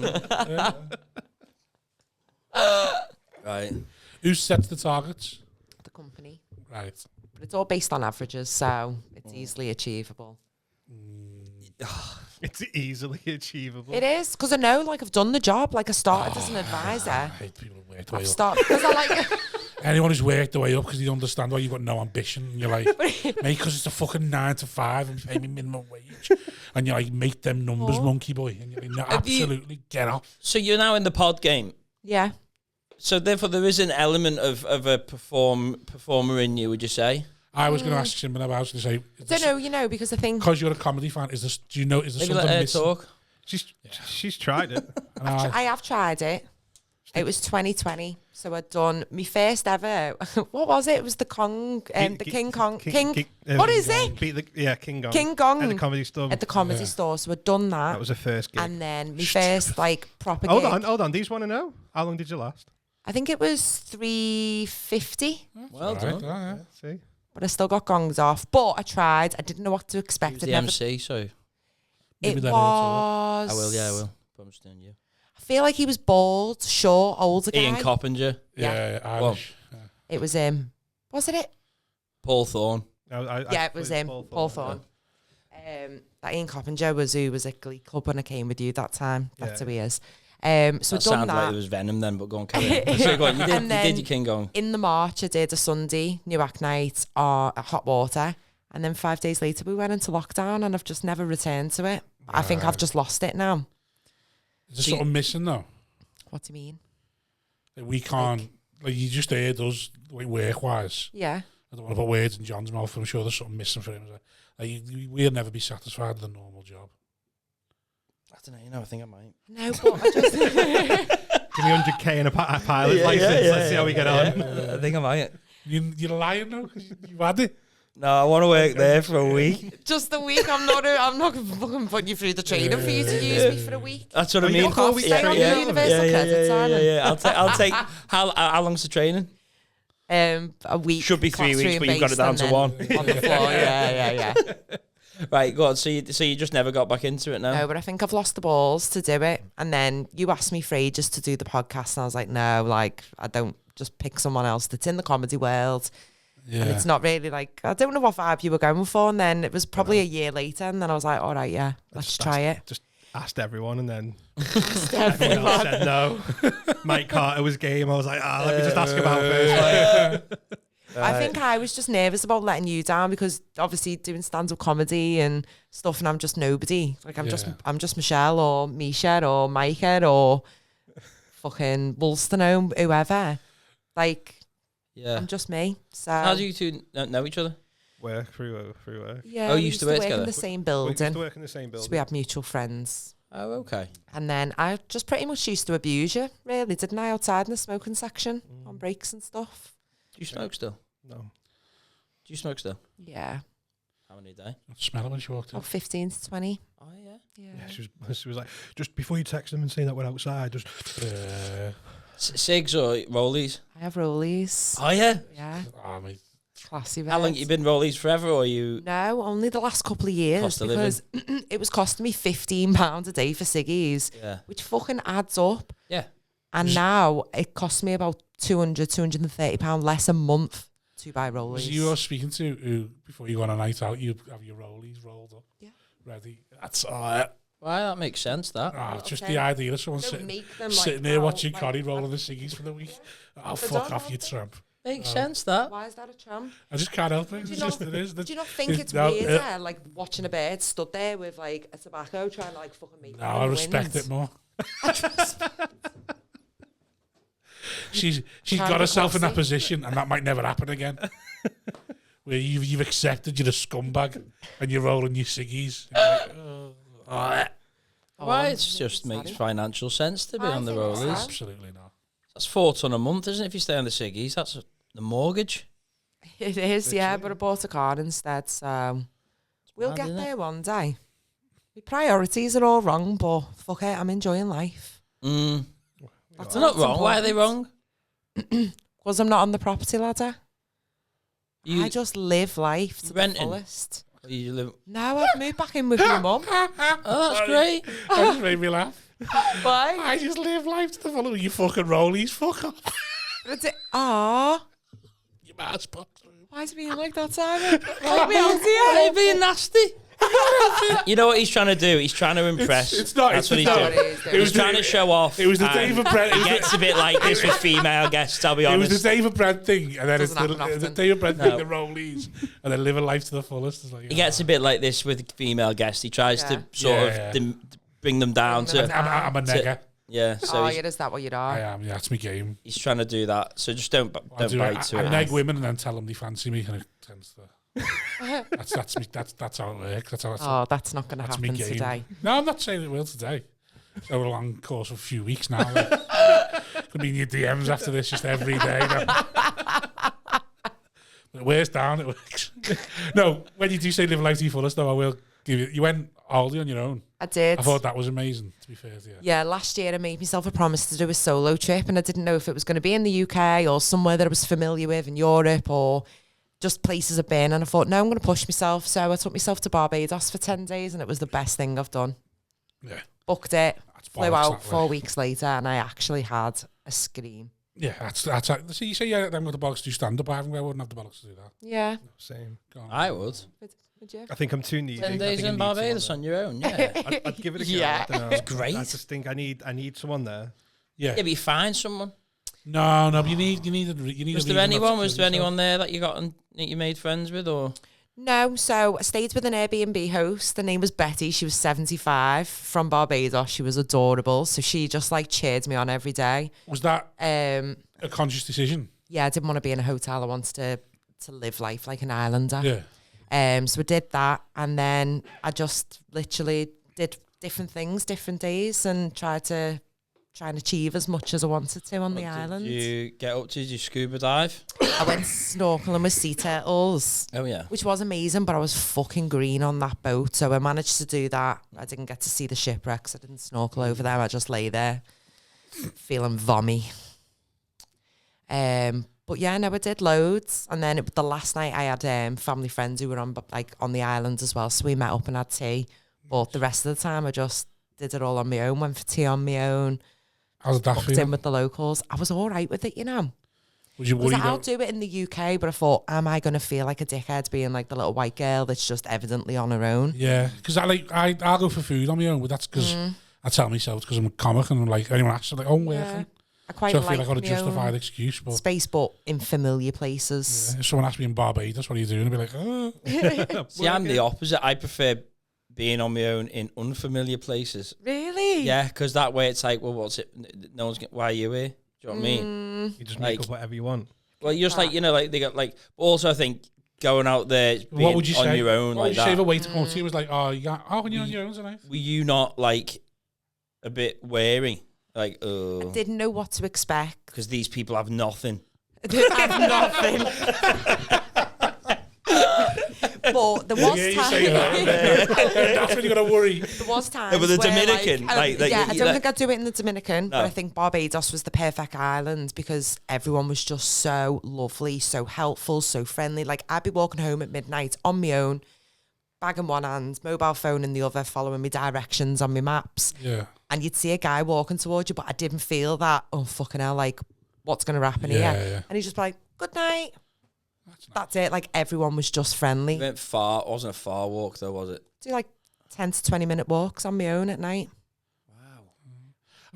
Right. Who sets the targets? The company. Right. But it's all based on averages, so it's easily achievable. It's easily achievable. It is, because I know, like, I've done the job. Like, I started as an advisor. I hate people who work the way I've up. started, because I like... Anyone who's worked the way up because they understand why you've got no ambition. And you're like, mate, because it's a fucking 9 to 5 and pay me minimum wage. And you're like, make them numbers, monkey boy. And you're like, no, absolutely, get off. So you're now in the pod game. Yeah. So therefore, there is an element of a performer in you. Would you say? I was going to ask Simon about. I was going to say, Don't know, you know, because I think... because you're a comedy fan, is this? Do you know? Is there Maybe let something her missing? talk. She's tried it. And I- I have tried it. It was 2020, so I'd done my first ever. What was it? It was the King Kong. What is it? King Gong. King Gong. At the comedy store. At the comedy store. So I'd done that. That was her first gig. And then my first like proper Hold gig. on. These want to know? How long did you last? I think it was 350, Well Right, done. yeah. See? but I still got gongs off. But I tried. I didn't know what to expect. Who's I'd the never- MC? So Maybe It let her was. I will. Yeah, I will. Promise doing you. I feel like he was bald, short, older guy. Ian Coppinger. Yeah, Irish. Yeah. It was him. Wasn't it? Paul Thorne. Yeah, it was him, Paul Thorne. That Ian Coppinger was who was at Glee Club when I came with you that time. That's who he is. So That done sounded that. like it was Venom then, but go on, carry on. So go on, you did your King Kong. In the March, I did a Sunday New Act night at Hot Water. And then 5 days later, we went into lockdown and I've just never returned to it. I think I've just lost it now. Is there something missing though? What do you mean? That we can't, like you just heard us, like work-wise. Yeah. I don't want to put words in John's mouth, I'm sure there's something missing for him. Like, we'll never be satisfied with a normal job. I don't know, I think I might. No, but I just... Give me 100k and a pilot license. Let's see how we get on. I think I might. You're lying though, because you've had it. No, I want to work there for a week. Just a week. I'm not fucking putting you through the training for you to use me for a week. That's what I mean. Stay on the universal credit time. I'll take. How long's the training? A week. Should be 3 weeks, but you've got it down to one. On the floor. Yeah. Right, go on. So you just never got back into it now? No, but I think I've lost the balls to do it. And then you asked me for ages to do the podcast, and I was like, no, like I don't. Just pick someone else that's in the comedy world. Yeah. And it's not really like, I don't know what vibe you were going for. And then it was probably a year later. And then I was like, all right, yeah, let's try it. Just asked everyone and then Everyone else said no. Mike Carter was game. I was like, let me just ask about first. I think I was just nervous about letting you down because obviously doing stand-up comedy and stuff and I'm just nobody. Like I'm just Michelle or Misha or Micah or fucking Woolston or whoever. Like, Yeah. I'm just me. So How do you two know each other? Work through work. yeah, Oh, we you used to work together? in the same We building. used to work in the same So building. we had mutual friends. Oh, okay. And then I just pretty much used to abuse you, really, didn't I, outside in the smoking section on breaks and stuff? Do you smoke still? No. Do you smoke still? Yeah. How many a day? I smell it when she walked in. About 15 to 20. Oh, yeah. Yeah. Yeah, she was like, just before you text them and say that we're outside, just Cigs or rollies? I have rollies. Oh, yeah. Yeah. Oh, mate. Classy. How long birds. you been rollies forever, or you? No, only the last couple of years Cost of because it was costing me £15 a day for ciggies, Yeah. which fucking adds up. Yeah. And now it costs me about £230 less a month to buy rollies. Was you were speaking to who, before you go on a night out, you have your rollies rolled up? Yeah. Ready? That's all. Why, that makes sense, that. Just okay. the idea of someone Don't sitting, make them sitting like there that, watching like- Connie rolling the ciggies for the week. Oh, fuck off, you tramp. Makes sense, that. Why is that a tramp? I just can't help it. Do It's you just, not- it is. Do you not think it's no, weird, like watching a bird stood there with like a tobacco trying to like fucking make No, I respect it more. She's Kind got of herself in that classy. position, and that might never happen again. Where you've accepted you're a scumbag and you're rolling your ciggies. And you're like, oh. Why? It just makes financial sense to be I on the think so. rollies. Absolutely not. That's $4 ton a month, isn't it? If you stay on the ciggies, that's the mortgage. It is, yeah, but I bought a car instead, so we'll mad, get isn't it? there one day. My priorities are all wrong, but fuck it, I'm enjoying life. Mm. That's They're not wrong. Why are they wrong? Because I'm not on the property ladder. You, I just live life to the renting? fullest. you live. No, I've moved back in with my mum. Oh, that's great. That just made me laugh. Why? I just live life to the full. You fucking rollies. Fuck off. Ah, You mouse box. why is it being like that, Simon? Let me out here. They're being nasty. You know what he's trying to do? He's trying to impress. It's not. That's It's what he's not. doing. It is, It was He's trying to show off. It was the and David Brent. He gets a bit like this with female guests, I'll be It was honest. the David Brent thing, and then it's Doesn't happen the often. David Brent No. thing, the rollies, and then living life to the fullest. It's like, He gets a bit like this with female guests. He tries to sort Yeah. of bring them down Bring them to. down. I'm a nigger. Yeah, so Oh, he's, yeah, is that what you I are? am. Yeah, that's my game. he's trying to do that. So just don't I bite to I it. neg women and then tell them they fancy me, and it tends to. That's how it works. That's how it's. Oh, that's not going to That's me happen game. today. No, I'm not saying it will today. It's over a long course of a few weeks now. Could be in your DMs after this just every day. No. But it wears down, it works. No, when you do say live life to your fullest, though, I will give you. You went Aldi on your own. I did. I thought that was amazing, to be fair to you. Yeah, last year I made myself a promise to do a solo trip, and I didn't know if it was going to be in the UK or somewhere that I was familiar with in Europe or just places I've been. And I thought, no, I'm going to push myself. So I took myself to Barbados for 10 days, and it was the best thing I've done. Yeah. Booked it, That's flew bollocks out that 4 way. weeks later, and I actually had a scream. Yeah, that's so you say them with the bollocks do stand up. I wouldn't have the bollocks to do that. Yeah. Same. I would. Would you? I think I'm too needy. 10 days in Barbados on your own, yeah. I'd give it a go. Yeah. I don't know. It's great. I just think I need someone there. Yeah. Yeah, but you find someone. No, but you need Was there anyone there that you got and that you made friends with, or? No, so I stayed with an Airbnb host. The name was Betty. She was 75 from Barbados. She was adorable. So she just like cheered me on every day. Was that a conscious decision? Yeah, I didn't want to be in a hotel. I wanted to live life like an islander. Yeah. So I did that, and then I just literally did different things, different days, and try and achieve as much as I wanted to on the island. Did you get up to? Did you scuba dive? I went snorkeling with sea turtles. Oh yeah, which was amazing, but I was fucking green on that boat, so I managed to do that. I didn't get to see the shipwrecks. I didn't snorkel over them. I just lay there feeling vommy. But yeah, no, I did loads, and then the last night I had family friends who were on the island as well, so we met up and had tea. But the rest of the time, I just did it all on my own. Went for tea on my own. How did that booked feel? In with the locals. I was all right with it, you know. Was you worried? I'll do it in the UK, but I thought, am I going to feel like a dickhead being like the little white girl that's just evidently on her own? Yeah, because I'll go for food on my own, but that's because I tell myself because I'm a comic and I'm like anyone asks, I'm like, oh, I'm working. I quite so I feel like I got a justified excuse, but space, but in familiar places. Yeah, if someone asks me in Barbados, what are you doing? I'll be like, oh. See, I'm the opposite. I prefer being on my own in unfamiliar places. Really? Yeah, because that way it's like, well, what's it? No one's why are you here? Do you know what I mean? You just make up whatever you want. Well, you're just like, you know, like they got like. Also, I think going out there, being what would you on say? your own, what like would you that. say if a waiter came to you was like, oh, you got, when you're on your own tonight? Were you not like a bit wary? Like, I didn't know what to expect because these people have nothing. They have nothing. But there was that's when you got to worry. There was times. But the Dominican, I don't think I'd do it in the Dominican, but I think Barbados was the perfect island because everyone was just so lovely, so helpful, so friendly. Like I'd be walking home at midnight on my own, bag in one hand, mobile phone in the other, following me directions on my maps. Yeah. And you'd see a guy walking towards you, but I didn't feel that, oh, fucking hell, like, what's going to happen here? Yeah. And he's just like, good night. That's it. Like, everyone was just friendly. You went far. It wasn't a far walk, though, was it? Do like 10 to 20-minute walks on my own at night. Wow.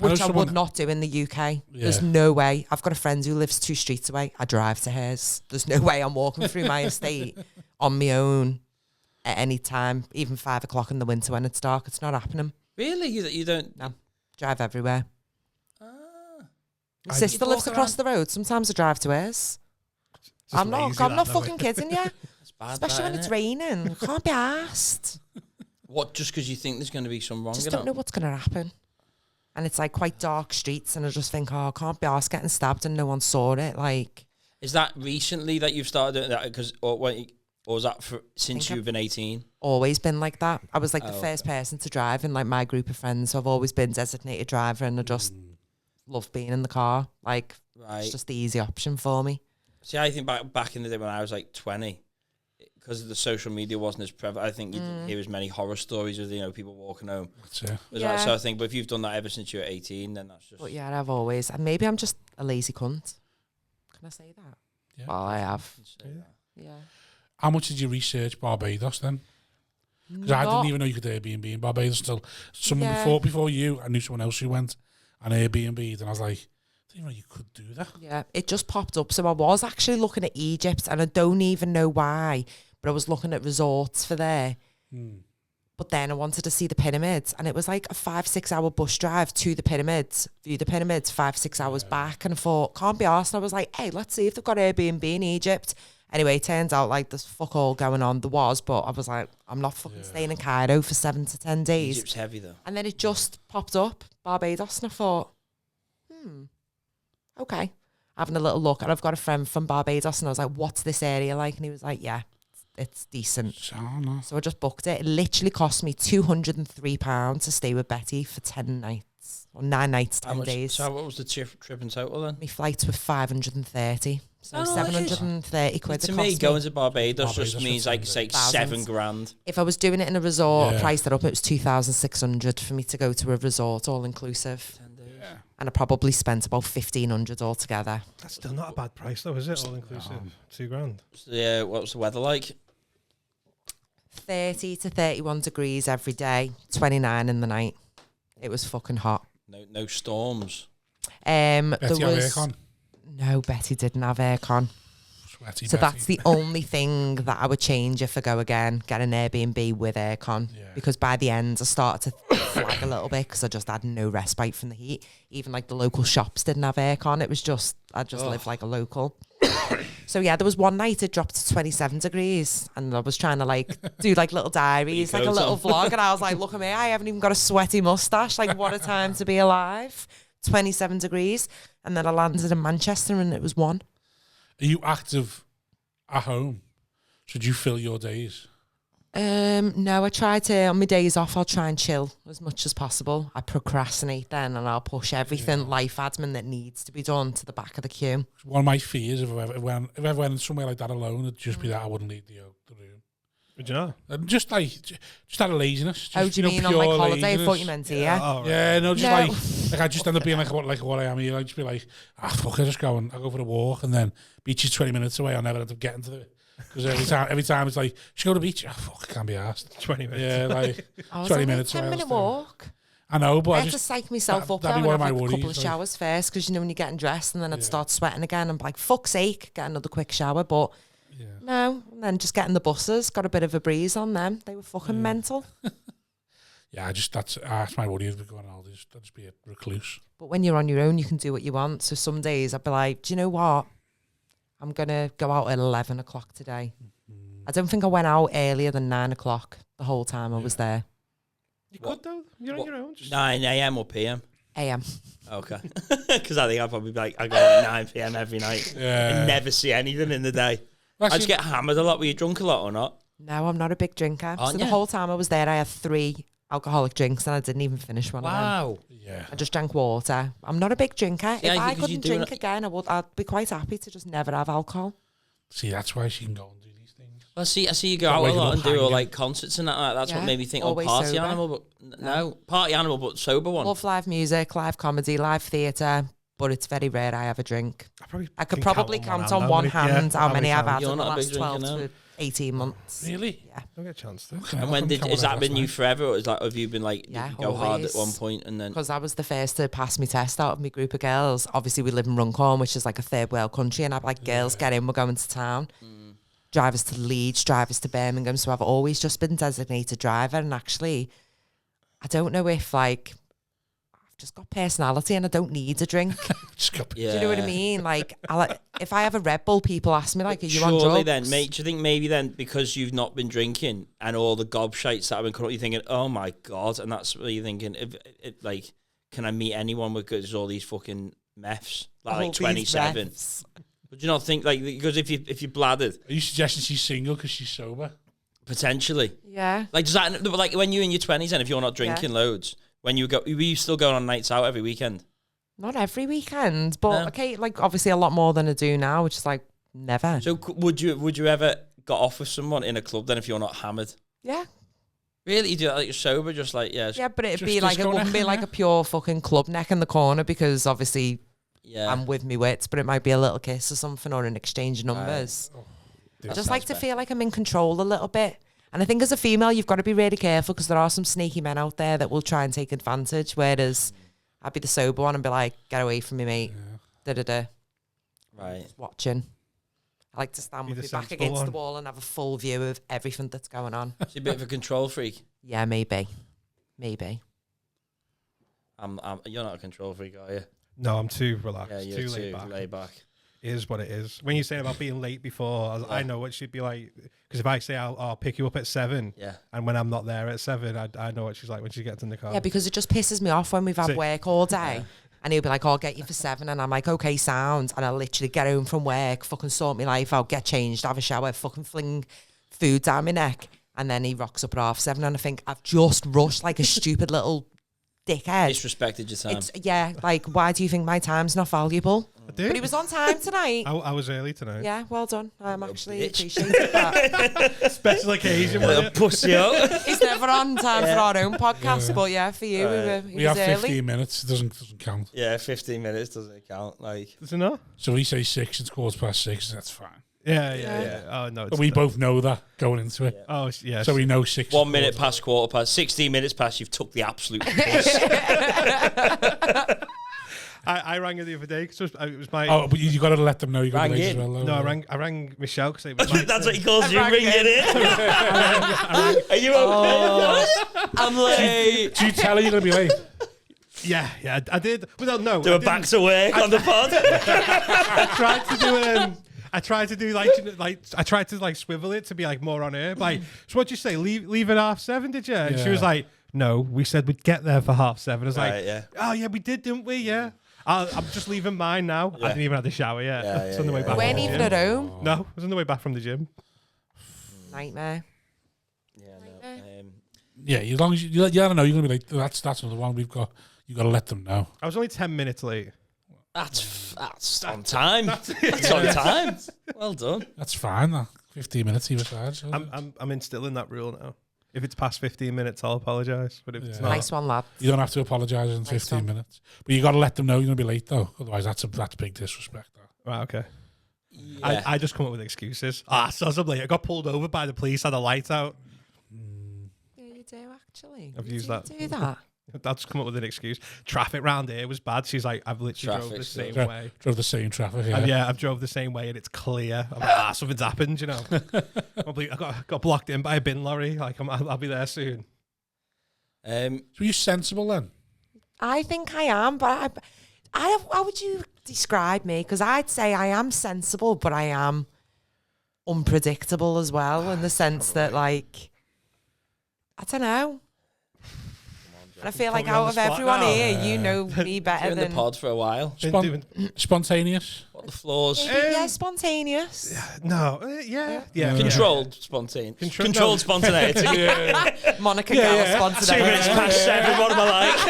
Which I would not do in the UK. Yeah. There's no way. I've got a friend who lives 2 streets away. I drive to hers. There's no way I'm walking through my estate on my own at any time, even 5 o'clock in the winter when it's dark. It's not happening. Really? You don't? No. Drive everywhere. My sister lives across the road. Sometimes I drive to hers. I'm not fucking kidding you. Especially when it's raining. I can't be asked. What, just because you think there's going to be some wrong? Just don't know what's going to happen. And it's like quite dark streets, and I just think, oh, I can't be asked getting stabbed and no one saw it. Like, is that recently that you've started doing that? Because or was that since you've been 18? Always been like that. I was like the first person to drive in like my group of friends. So I've always been designated driver, and I just love being in the car. Like, it's just the easy option for me. See, I think back in the day when I was like 20, because the social media wasn't as prevalent, I think you didn't hear as many horror stories of people walking home. That's it. Yeah. So I think, but if you've done that ever since you were 18, then that's just. But yeah, I've always, and maybe I'm just a lazy cunt. Can I say that? Yeah. Well, I have. Yeah. How much did you research Barbados then? Because I didn't even know you could Airbnb in Barbados until someone before you. I knew someone else who went and Airbnb'd, and I was like, I didn't even know you could do that. Yeah, it just popped up. So I was actually looking at Egypt, and I don't even know why, but I was looking at resorts for there. But then I wanted to see the pyramids, and it was like a 5-6 hour bus drive to the pyramids, view the pyramids, 5-6 hours back, and I thought, can't be arsed. And I was like, hey, let's see if they've got Airbnb in Egypt. Anyway, it turns out like there's fuck all going on. There was, but I was like, I'm not fucking staying in Cairo for 7 to 10 days. Egypt's heavy though. And then it just popped up, Barbados, and I thought, okay. Having a little look, and I've got a friend from Barbados, and I was like, what's this area like? And he was like, yeah, it's decent. So I just booked it. It literally cost me £203 to stay with Betty for 10 nights, or 9 nights, 10 days. So what was the trip in total then? My flights were 530. So 730 quid. To me, going to Barbados just means like say $7,000. If I was doing it in a resort, I priced it up. It was 2,600 for me to go to a resort, all inclusive. 10 days. And and I probably spent about 1,500 altogether. That's still not a bad price, though, is it? All inclusive, $2,000. So, yeah, what's the weather like? 30 to 31 degrees every day, 29 in the night. It was fucking hot. No storms. Betty There have was aircon. no, Betty didn't have aircon. Sweaty So Betty. that's the only thing that I would change if I go again, get an Airbnb with aircon. Yeah. Because by the end, I started to flag a little bit because I just had no respite from the heat. Even like the local shops didn't have aircon. It was just, I just lived like a local. So yeah, there was one night it dropped to 27 degrees and I was trying to like do like little diaries, like a little vlog. And I was like, look at me, I haven't even got a sweaty mustache. Like what a time to be alive. 27 degrees. And then I landed in Manchester and it was 1. Are you active at home? Should you fill your days? No, I try to, on my days off, I'll try and chill as much as possible. I procrastinate then and I'll push everything life admin that needs to be done to the back of the queue. One of my fears if I ever went somewhere like that alone, it'd just be that I wouldn't leave the room. Would you know? And just out of laziness. Just, Do you mean on like pure holiday? I laziness. thought you meant to, yeah. Oh, right. Yeah, no, just No. like I just end up being like what I am here. I'd just be like, fuck, I'll go for a walk, and then beach is 20 minutes away. I'll never end up getting to it because every time it's like, should go to the beach. Oh fuck, I can't be asked. 20 minutes. Yeah, like I was 20 like, minutes. 10-minute walk. I know, but I I had to just psych myself up that'd though be and one have of my like a couple worries, of like- showers first because you know when you're getting dressed and then I'd start sweating again. I'm like, fuck's sake, get another quick shower. But no, and then just getting the buses, got a bit of a breeze on them. They were fucking mental. Yeah, that's my worry. If we're going all this, I'll just be a recluse. But when you're on your own, you can do what you want. So some days I'd be like, do you know what? I'm going to go out at 11 o'clock today. I don't think I went out earlier than 9 o'clock the whole time I was there. You could, though. You're on your own. Just 9 a.m. or p.m.? AM. Okay. Because I think I'd probably be like, I go at 9 p.m. every night and never see anything in the day. Well, I just get hammered a lot. Were you drunk a lot or not? No, I'm not a big drinker. Aren't So the you? whole time I was there, I had 3 alcoholic drinks and I didn't even finish one of them. Wow. Yeah. I just drank water. I'm not a big drinker. Yeah, if I because you couldn't do drink it- again, I'd be quite happy to just never have alcohol. See, that's why she can go and do these things. Well, I see you go Not out a waking lot up and do hanging. all like concerts and that. That's what Yeah, made me think, always party sober. animal. But no, party animal, but sober one. Love live music, live comedy, live theatre, but it's very rare I have a drink. I could probably count on one hand how many I've had You're in the not a big last 12 drinker, no? to 18 months. Really? Yeah. Don't get a chance to. Okay, And when did is that been you for? forever, or is like have you been like Yeah, you go hard at always. one point and then? Because I was the first to pass my test out of my group of girls. Obviously, we live in Runcorn, which is like a third world country, and I'm like, girls, get in, we're going to town. Drive us to Leeds, drive us to Birmingham. So I've always just been designated driver. And actually, I don't know if like I've just got personality and I don't need a drink. Yeah. Do you know what I mean? Like, if I have a Red Bull, people ask me like, "Are you on Surely drugs?" then, mate, do you think maybe then because you've not been drinking and all the gobshites that have been coming up, you're thinking, oh my God, and that's what you're thinking, if like, can I meet anyone with there's all these fucking meths, All like these 27? refs. Would you not think, like, because if you bladdered, Are you suggesting she's single because she's sober? potentially, Yeah. like, does that, like, when you're in your 20s and if you're not drinking loads, when you go, were you still going on nights out every weekend? Not every weekend, but No. okay, like obviously a lot more than I do now, which is like never. So would you ever got off with someone in a club then if you're not hammered? Yeah. Really? You do that like you're sober, just like, yeah. Yeah, but it'd Just be like, it disco wouldn't be neck, like yeah. a pure fucking club neck in the corner because obviously Yeah. I'm with me wits, but it might be a little kiss or something or an exchange of numbers. I just like to feel like I'm in control a little bit. And I think as a female, you've got to be really careful because there are some sneaky men out there that will try and take advantage. Whereas I'd be the sober one and be like, get away from me, mate. Da-da-da. Right. Watching. I like to stand Be with the my back sensible against the one. wall and have a full view of everything that's going on. So you're a bit of a control freak. Yeah, maybe. Maybe. You're not a control freak, are you? No, I'm too relaxed. Yeah, you're too too laid back. laid back. It is what it is. When you say about being late before, I know what she'd be like. Because if I say I'll pick you up at 7, Yeah. and when I'm not there at 7, I know what she's like when she gets in the car. Yeah, because it just pisses me off when we've had See- work all day. And he'll be like, I'll get you for 7. And I'm like, okay, sound. And I literally get home from work, fucking sort my life out, get changed, have a shower, fucking fling food down my neck. And then he rocks up at 7:30. And I think, I've just rushed like a stupid little dickhead. Disrespected your time. Like, why do you think my time's not valuable? I did. But he was on time tonight. I was early tonight. Yeah, well done. I'm actually bitch. appreciated that. Special occasion. Little pussy out. He's never on time for our own podcast, but yeah, for you, We was have early. 15 minutes. It doesn't count. Yeah, 15 minutes doesn't count. Like, Does it not? So we say 6, it's 6:15. That's fine. Yeah. Oh no. But we both know that going into it. Oh yeah. So we know 6. 1 minute past, 16 minutes past, you've took the absolute piss. I rang her the other day because it was my. Oh, but you got to let them know you're going to Rang be late as in. well. Though, No, I rang Michelle because it was my. That's what he calls you, rang ringing in. in. Are you okay? I'm late. Do you tell her you're going to be late? Yeah, I did. Well, no. Do I a didn't. back to work on the pod. I tried to do I tried to like swivel it to be like more on her. Like, so what'd you say? Leave at 7:30, did you? And she was like, no, we said we'd get there for 7:30. I was Right, like, oh yeah, we did, didn't we? Yeah. I'm just leaving mine now. I didn't even have the shower yet. It's on the way back. Weren't even at home. No, I was on the way back from the gym. Nightmare. Yeah, as long as you don't know you're going to be late. That's another one we've got. You got to let them know. I was only 10 minutes late. That's on time. That's on time. Well done. That's fine. That 15 minutes either side. So I'm instilling that rule now. If it's past 15 minutes, I'll apologise. But if it's not, Nice one, lad. you don't have to apologise in 15 minutes. But you got to let them know you're going to be late though. Otherwise, that's big disrespect. Though. right, okay. Yeah. I just come up with excuses. So I'm late. I got pulled over by the police. Had a light out. Yeah, you do actually. I've used that. Do that. I'll just come up with an excuse. Traffic round here was bad. She's like, I've literally drove the same way. Drove the same traffic. Yeah. And yeah, I've drove the same way and it's clear. I'm like, something's happened, you know. I got blocked in by a bin lorry. Like, I'll be there soon. So you're sensible then? I think I am, but how would you describe me? Because I'd say I am sensible, but I am unpredictable as well, in the sense that, like, I don't know. And I feel like out of everyone here, you know me better You're in than the pod for a while. Spontaneous. What are the flaws? yeah, spontaneous. No, yeah. Controlled spontaneity. Controlled spontaneity. Monica Geller 2 spontaneity. minutes past 7. What am I like?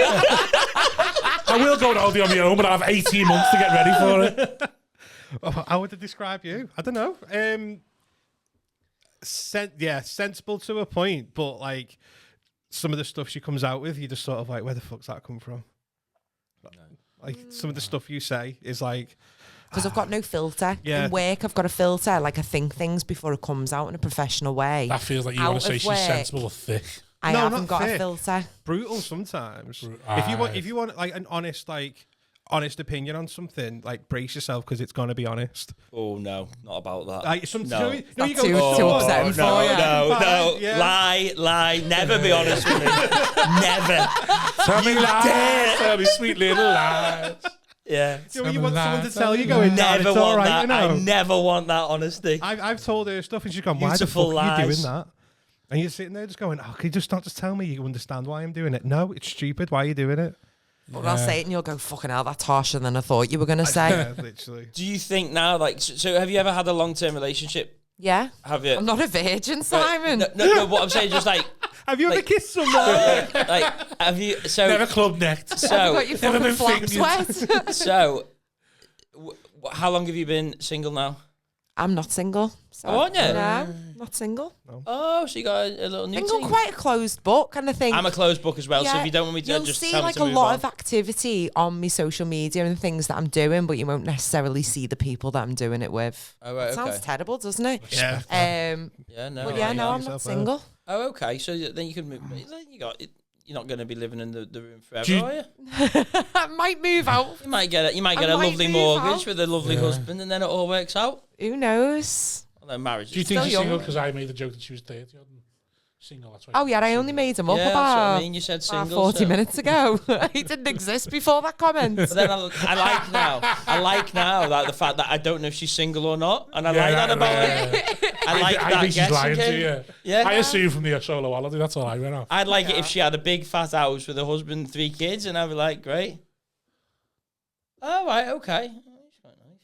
I will go to Aldi on my own, but I'll have 18 months to get ready for it. How would I describe you? I don't know. Sensible to a point, but like some of the stuff she comes out with, you just sort of like, where the fuck's that come from? Like some of the stuff you say is like, Because I've got no filter. Yeah. In work, I've got a filter. Like, I think things before it comes out in a professional way. That feels like you Out want to say of she's work. sensible or thick. I No, haven't not got thick. a filter. brutal sometimes. Aye. If you want like an honest opinion on something, like brace yourself because it's gonna be honest. Oh no, not about that. Like No. you That's go too upsetting for no, you. no. Yeah. Lie. Never be honest with me. Never. Tell me lies. Tell me sweet little lies. Yeah. You want someone to tell you going, "Dad, Never it's all want right," that. you know? I never want that honesty. I've told her stuff and she's gone, why the Beautiful fuck are you lies. doing that? And you're sitting there just going, oh, can you just not just tell me you understand why I'm doing it? No, it's stupid. Why are you doing it? But I'll say it and you'll go, fucking hell, that's harsher than I thought you were going to say. Yeah, literally. Do you think now, like, so have you ever had a long-term relationship? Yeah. Have you? I'm not a virgin, Simon. No, what I'm saying is just like, Have you ever Like- kissed someone? like, have you, so, Never club necked. so, Got your Never fucking been flap fingered. sweat. so, how long have you been single now? I'm not single. So, Oh, aren't you? No, not single. Oh, so you got a little new Single, team. quite a closed book kind of thing. I'm a closed book as well, so Yeah, if you don't want me to you'll just see tell me like to a move lot on. of activity on my social media and things that I'm doing, but you won't necessarily see the people that I'm doing it with. Oh, right, It sounds okay. terrible, doesn't it? Yeah. Yeah, no. But yeah, no, I'm yourself not out. single. Oh, okay. So then you can move. Then you're not going to be living in the room forever, Do you- are you? I might move out. You might get a I might lovely move mortgage out. with a lovely Yeah. husband, and then it all works out. Who knows? Although marriage Do you is think Still she's young. single? Because I made the joke that she was 30. Single, that's why. Oh yeah, I only made him up yeah, that's what I about, mean. You said about single. 40 so- minutes ago. He didn't exist before that comment. But then I like now that the fact that I don't know if she's single or not, and I like that about her. I like I that think she's guessing lying to game. you. Yeah. I assume from the solo holiday. That's all I went off. I'd like it if she had a big fat house with a husband, 3 kids, and I'd be like, great. Oh, right, okay. That's quite nice.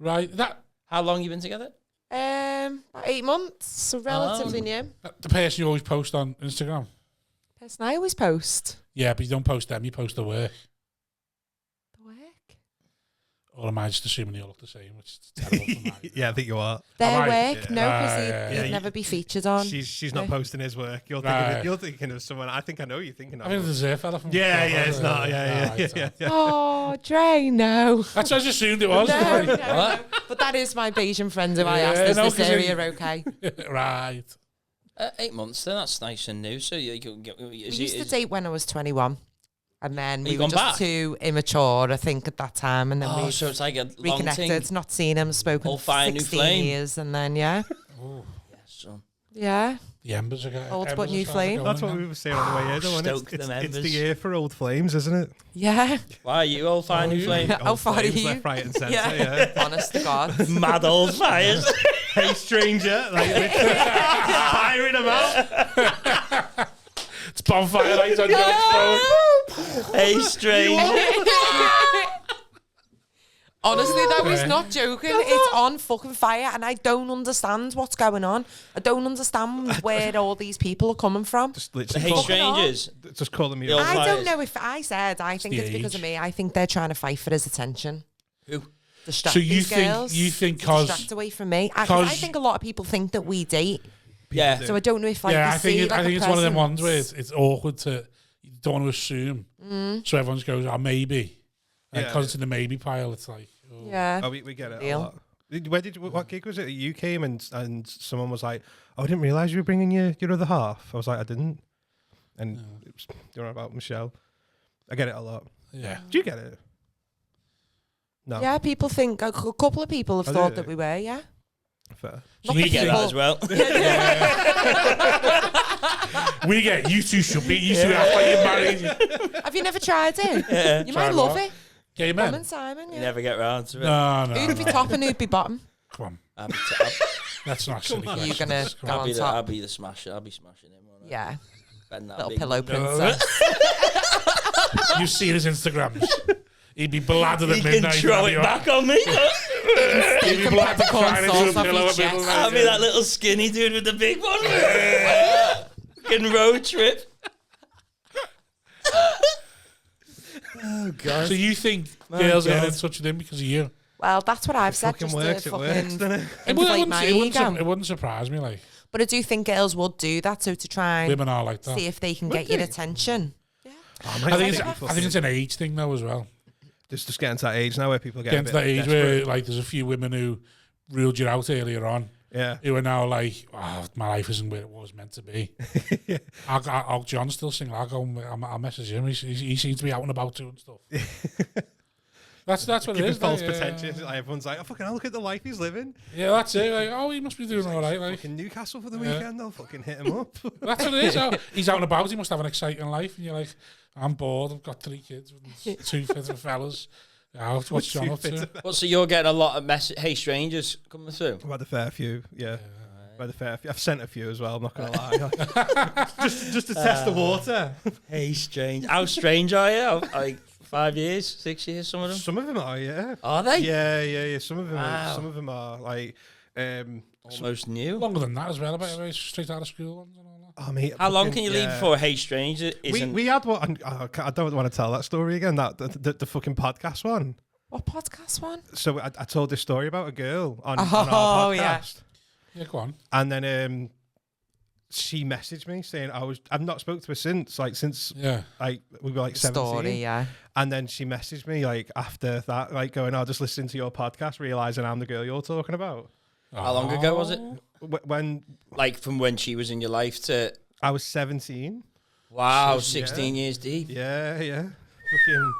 Right. That How long you been together? About 8 months, so relatively new. the person you always post on Instagram. Person I always post. Yeah, but you don't post them, you post the work. The work? Or am I just assuming they all look the same, which is terrible for mine. Yeah, I think you are. Their I? work? No, because Yeah, he'd never be featured on. She's not posting his work. You're thinking of someone. I think I know you're thinking of. I think there's a fella from... Yeah, it's not. Yeah. Oh, Dre, no. That's what I just assumed it was. No. But that is my Bayesian friend who I asked, is this area okay? Right. 8 months, then that's nice and new. So you can get. We used to date when I was 21. And then we you were gone just back? too immature, I think, at that time. And then we so it's like a long reconnected, thing. not seen him, spoken Old for fire, new 16 flame. years. And then, yeah. Oh, Yes, son. Yeah. the embers are going. Old but new flame. That's what we were saying on the way here, though. Stoke them It's embers. the year for old flames, isn't it? Yeah. Why are you old fire, new flame? How Old far are flames, you? left, right, and centre. Yeah. Yeah. Honest to God. Mad old fires. Hey, stranger, like firing them out. It's bonfire lights on your phone. Hey, stranger. Honestly, though, he's not joking. It's on fucking fire, and I don't understand what's going on. I don't understand where all these people are coming from. Just literally Hey, call, strangers. just calling me. The old I fires. don't know if I said. I think the it's because age. of me. I think they're trying to fight for his attention. Who? Distract So you these think- girls. you think To 'cause- distract away from me. I 'cause- think a lot of people think that we date. Yeah. So I don't know if like Yeah, they I think see, it, like, I a think it's one of them ones where presence. it's awkward to you don't want to assume. So everyone goes, "Oh, maybe." And Yeah. because it's in the maybe pile, it's like, oh. Yeah. Oh, we get it a Deal. lot. What gig was it? You came and someone was like, "Oh, I didn't realise you were bringing your other half." I was like, "I didn't." And it was, you know about Michelle. I get it a lot. Yeah. Do you get it? No. Yeah, people think a couple of people have Oh, thought do that they? we were. Yeah. Fair. Not We the get that people- as well. We get you two should be. You two act like you're married. Have you never tried it? Yeah. You Tried might love what? it. Gay Come men. and Simon. You Yeah. never get round to it. No, Who'd be top and who'd be bottom? Come on. I'll be, That's not silly. on. You question. gonna Come go on. on I'll top? be the smasher. I'll be smashing him. won't I? Yeah. Bend that Little big pillow one. princess. You've seen his Instagrams. He'd be bladdered He at can midnight. throw and it be back on me. He'd be Can bladdered popcorn crying into sauce a off pillow his at middle chest. night. I'll be that little skinny dude with the big one. Fucking road trip. Oh God. So you think My girls are God. getting in touch with him because of you? Well, that's what I've said. Fucking Just works. to It works, fucking doesn't it? inflate my it ego. wouldn't surprise me. Like But I do think girls would do that, so to try and women are like that. see if they can Would get your they? attention. I think it's an age thing though as well. Just getting to that age now where people get Getting to a that bit age desperate. where like there's a few women who ruled you out earlier on, Yeah. who are now like, oh, my life isn't where it was meant to be. I'll John's still single. I'll message him. He seems to be out and about doing stuff. That's what it Giving is. false like, pretensions. Like, everyone's like, oh, fucking hell, look at the life he's living. Yeah, that's it. Like, oh, he must be doing all right. Like, Fucking Newcastle for the weekend. I'll fucking hit him up. that's what it is. Oh, he's out and about. He must have an exciting life. And you're like, I'm bored. I've got 3 kids, with 2 fit fellas. Yeah, what's John up to? Well, so you're getting a lot of hey strangers coming through. I've had a fair few, yeah. I've had a fair few. I've sent a few as well, I'm not going to lie. just to test the water. Hey strange. How strange are you? Like 5 years, 6 years, some of them. Some of them are, yeah. Are they? Yeah. Some of them, Wow. some of them are like. Almost new. Longer than that as well. About straight out of school ones and all that. Oh, mate, How long fucking- can you leave yeah. before hey stranger isn't? We had one. I don't want to tell that story again. The fucking podcast one. What podcast one? So I told this story about a girl on our podcast, yeah. Yeah, go on. and then she messaged me saying I've not spoke to her since Yeah. like we were like 17. Story, yeah. And then she messaged me like after that, like going, "Oh, just listening to your podcast, realizing I'm the girl you're talking about." How long ago was it? When Like from when she was in your life to I was 17. wow, She's- 16 years deep. Yeah. Fucking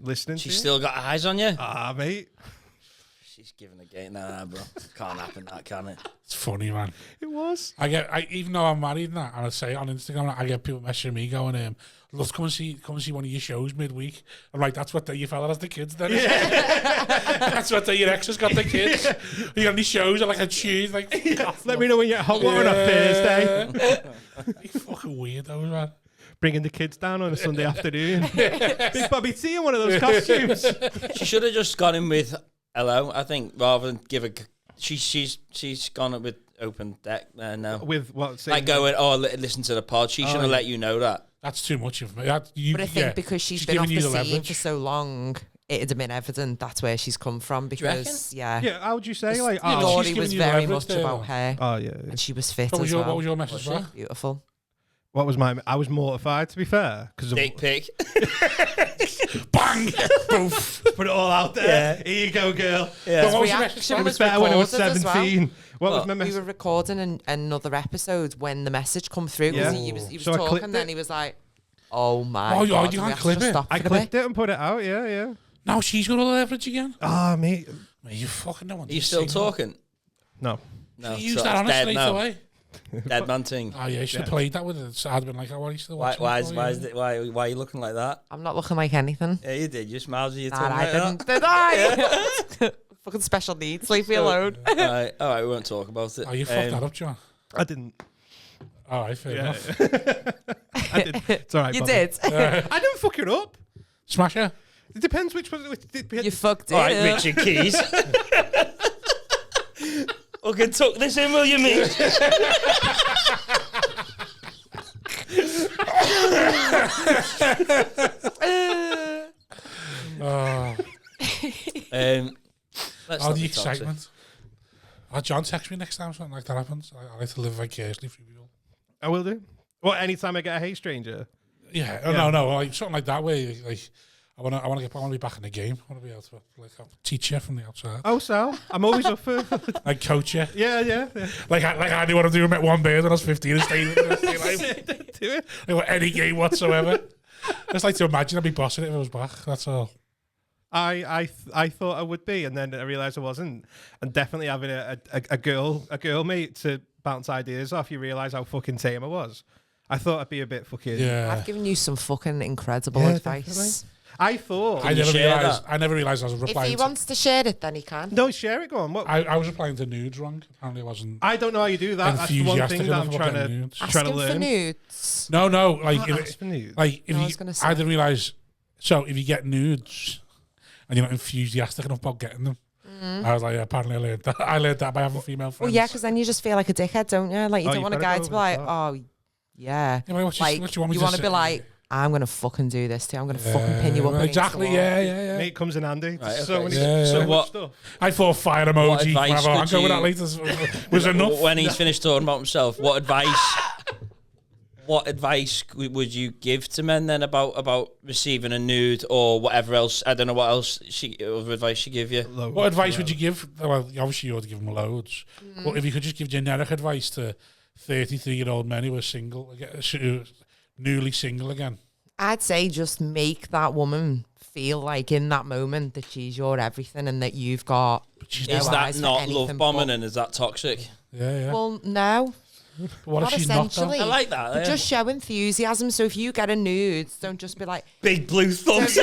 listening. She's to still got eyes on you. you. Mate, She's giving a game. Nah, bro. Can't happen that, can it? It's funny, man. it was. Even though I'm married and that, and I say it on Instagram, I get people messaging me going, "Let's come and see one of your shows midweek." I'm like, "That's what day your fella has the kids then." That's what day your ex has got the kids. You got any shows on like a Tuesday? Like, Let me know when you're hot water on a Thursday. You fucking weirdos, man. Bringing the kids down on a Sunday afternoon. Big Bobby T in one of those costumes. She should have just gone in with hello. I think rather than give a. She's gone with open deck there now. With what? Like going, listen to the pod. She shouldn't let you know that. That's too much of me. But I think because she's been off giving the you the scene for so long, it'd have been evident that's where she's come from. Because Yeah, how would you say? Like, she's story giving was you the very leverage much there, about though. her. Oh yeah. And she was fit What as well. What was your message back? Beautiful. What was my? I was mortified, to be fair, because Dick pic. Bang! Boof! put it all out there. Yeah. Here you go, girl. Yeah. What was your Reaction message It back? was better when I was recorded as well. 17. What was my We message? were recording another episode when the message come through because Yeah. he was So I talking, clipped and then it. he was like, "Oh my Oh, god, you we can't have to clip just it. stop I for a clipped bit." it and put it out. Yeah. Now she's got all the leverage again. Ah, mate. Mate, you fucking don't want Are you to still see that. talking? No. No. You used so that on it's her dead straight now. away. Dead man thing. Oh yeah, you should have played that with it. So I'd have been like, why are you still Why? watching? Why are you looking like that? I'm not looking like anything. Yeah, you did. You smiled at your Nah, tongue I like that. didn't. Did I? Fucking special needs. Leave me alone. All right, we won't talk about it. Oh, you fucked that up, John. I didn't. All right, fair enough. I did. It's all right. You Bobby. did. I didn't fuck it up. Smash her. It depends which one. You fucked it. All right, Richard Keys. Okay, tuck this in, will you, mate? Oh, Let's all not the be toxic. excitement. Oh, John, text me next time something like that happens. I like to live vicariously through people. I will do. Well, anytime I get a hey stranger. Yeah, no, like something like that way. Like, I want to be back in the game. I want to be able to teach you from the outside, Oh, so I'm always up for. like coach you. Yeah. Like I knew what to do. I met one bird when I was 15 and stayed with the rest of my life. Do it. Like, any game whatsoever. I just like to imagine I'd be bossing it if I was back. That's all. I thought I would be, and then I realised I wasn't. And definitely having a girl mate to bounce ideas off, you realise how fucking tame I was. I thought I'd be a bit fucking. Yeah. I've given you some fucking incredible Yeah, advice. definitely. I thought. you share I never realised I was If replying. he wants to share it, then he can. No, share it. Go on. What? I was replying to nudes wrong. Apparently, I wasn't. I don't know how you do that. That's the one Enthusiastic thing that I'm enough trying about to nudes. trying Asking to for learn. nudes. No, like Not ask for nudes. like if No, I you, was gonna say. I didn't realise. So if you get nudes and you're not enthusiastic enough about getting them, I was like, apparently I learned that. I learned that by having female friends. Well, yeah, because then you just feel like a dickhead, don't you? Like you Oh, don't you've want a gotta guy go to be over like, the oh, yeah. Yeah, like, Like what you want me you to want to say? be like, I'm gonna fucking do this to you. I'm gonna fucking pin you up. against Exactly. the wall. Yeah. Mate comes in handy. Right, So okay. many, Yeah, so yeah. much What- stuff. I thought fire emoji. advice Whatever. I'll would go with you- that later. Was enough. When he's finished talking about himself, what advice would you give to men then about receiving a nude or whatever else? I don't know what else other advice she give you. What advice would you give? Well, obviously you ought to give them loads. But if you could just give generic advice to 33-year-old men who are single, newly single again. I'd say just make that woman feel like in that moment that she's your everything and that you've got. She's no Is not. eyes that for not anything love bombing but- and is that toxic? Yeah. Well, no. What if Not she's not? essentially. Though? I like that. But Yeah. just show enthusiasm. So if you get a nude, don't just be like, Big blue thumbs.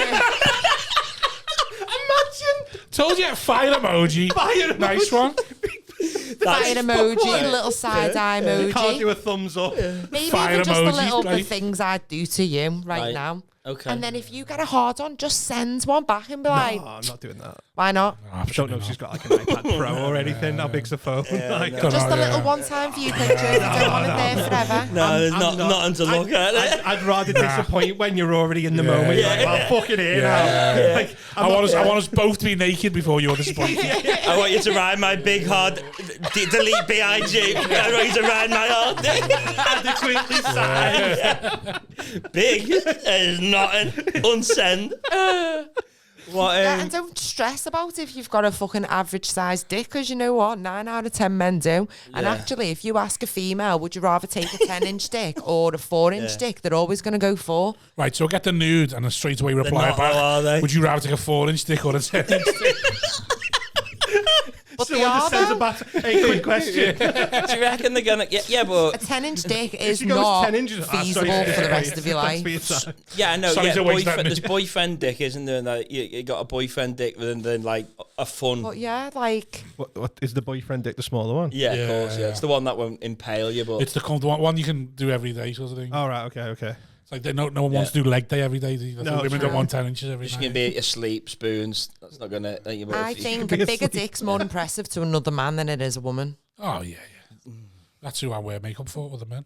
Told you, fire emoji. Nice one. fire emoji, little side eye You can't do emoji. a thumbs up. Maybe fire even just the emoji, little the right? things I'd do to you right Right. now. Okay. And then if you get a hard on, just send one back and be like, No, I'm not doing that. why not? I don't know if she's got like an iPad Pro or anything. How big's the phone? Like, Don't Just know, a little yeah. one-time view picture. If you don't want it there forever. No, there's I'm nothing to look at. I'd rather disappoint when you're already in the Yeah. moment. Yeah. Like, well, fucking here Yeah. now. Like, I want us both to be naked before you're disappointed. I want you to ride my big hard delete BIG. I want you to ride my hard adequately sized. big. There's nothing. Unsend. What? Yeah, and don't stress about if you've got a fucking average sized dick, because you know what? 9 out of 10 men do. And Yeah. actually, if you ask a female, would you rather take a 10-inch dick or a 4-inch dick? They're always going to go for. Right, so get the nude and a straight away reply not back. low, are they? Would you rather take a 4-inch dick or a 10-inch dick? But they Someone are, just sends though. a back. Hey, quick question. Do you reckon they're gonna? Yeah, but A 10-inch dick If is she goes not 10 inches, feasible for the rest of your life. yeah, I know. Sorry Yeah, to waste that boyfriend, there's minute. boyfriend dick, isn't there? Like, you got a boyfriend dick, and then like a fun. But yeah, like, What is the boyfriend dick? The smaller one? Yeah, Yeah, of course. Yeah, yeah. it's the one that won't impale you, but It's the one you can do every day sort of thing. All right. Okay. It's like no one wants to do leg day every day. No, Women true. don't want 10 inches every you're just night. gonna be asleep, spoons. That's not gonna. I think a bigger dick's more impressive to another man than it is a woman. Oh, yeah. That's who I wear makeup for with the men.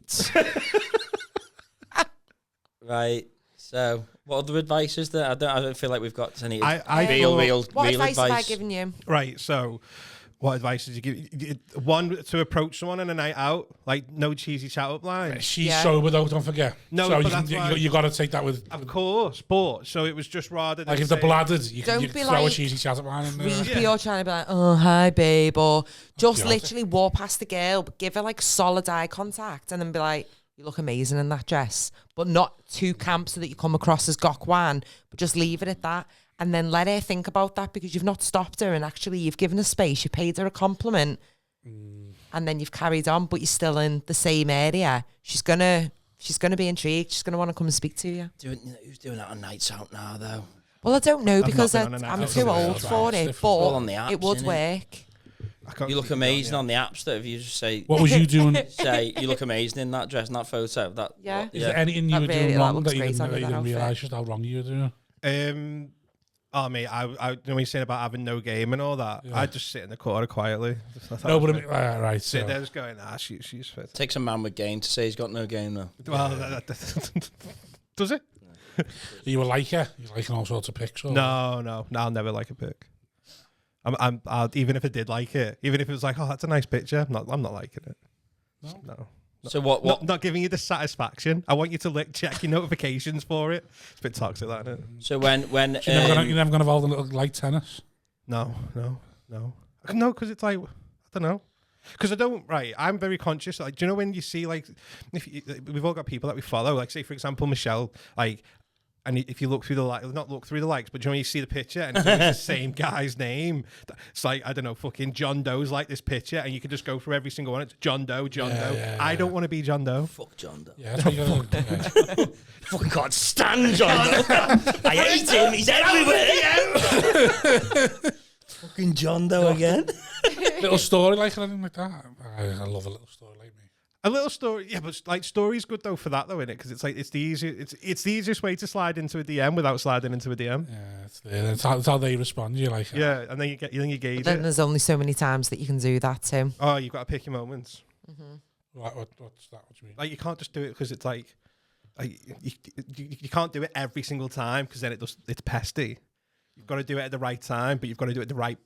Right. So, what other advice is there? I don't feel like we've got any What real advice have I advice. given you? Right. So, what advice did you give? One, to approach someone on a night out, like no cheesy chat up line. She's sober though, don't forget. No, so but you got to take that with. Of course, but so it was just rather than Like if they're bladdered, you Don't can be throw a like cheesy chat up line in there. creepy or trying to be like, oh, hi, babe, or just God. literally walk past the girl, but give her like solid eye contact and then be like, you look amazing in that dress, but not too camp so that you come across as gokwan, but just leave it at that. And then let her think about that because you've not stopped her and actually you've given her space, you paid her a compliment, and then you've carried on, but you're still in the same area. She's gonna be intrigued. She's gonna want to come and speak to you. Who's doing that on nights out now, though? Well, I don't know because not been on a night I'm out. too old for it, Different. but All on the apps, it would innit? work. You look amazing on the apps. That if you just say, What was you doing? say you look amazing in that dress, in that photo. That Yeah. Is there anything you That were really- doing that wrong looks that you great under that didn't outfit. realise just how wrong you were doing? Oh mate, I you know when you're saying about having no game and all that, Yeah. I'd just sit in the corner quietly. No, but I mean, right. sit So. there just going, she's fit. takes a man with game to say he's got no game though. Well, does it? You were like her. You're liking all sorts of pics. Or? No, I'll never like a pic. I'll, even if I did like it, even if it was like, oh, that's a nice picture, I'm not liking it. No. So what? Not giving you the satisfaction. I want you to check your notifications for it. It's a bit toxic, that, isn't it? So when You're never gonna involve a little like tennis. No, because it's like, I don't know. Because I don't, right, I'm very conscious. Like, do you know when you see, like, we've all got people that we follow, like, say, for example, Michelle, like, and if you look through the not look through the likes, but do you know when you see the picture and it's always the same guy's name? It's like, I don't know, fucking John Doe's like this picture, and you can just go through every single one. It's John Doe. Yeah. I don't want to be John Doe. fuck John Doe. Yeah, that's what you gotta do. Fucking can't stand John Doe. I hate him. He's everywhere. Fucking John Doe again. Little story like anything like that. I love a little story like me. A little story, yeah, but like story's good though for that though, innit? Because it's like it's the easiest way to slide into a DM without sliding into a DM. Yeah, it's how they respond. You like, Yeah, and then you gauge But then it. there's only so many times that you can do that too. Oh, you've got to pick your moments. What's that? What do you mean? Like you can't just do it because it's like you can't do it every single time because then it's pesty. You've got to do it at the right time, but you've got to do it at the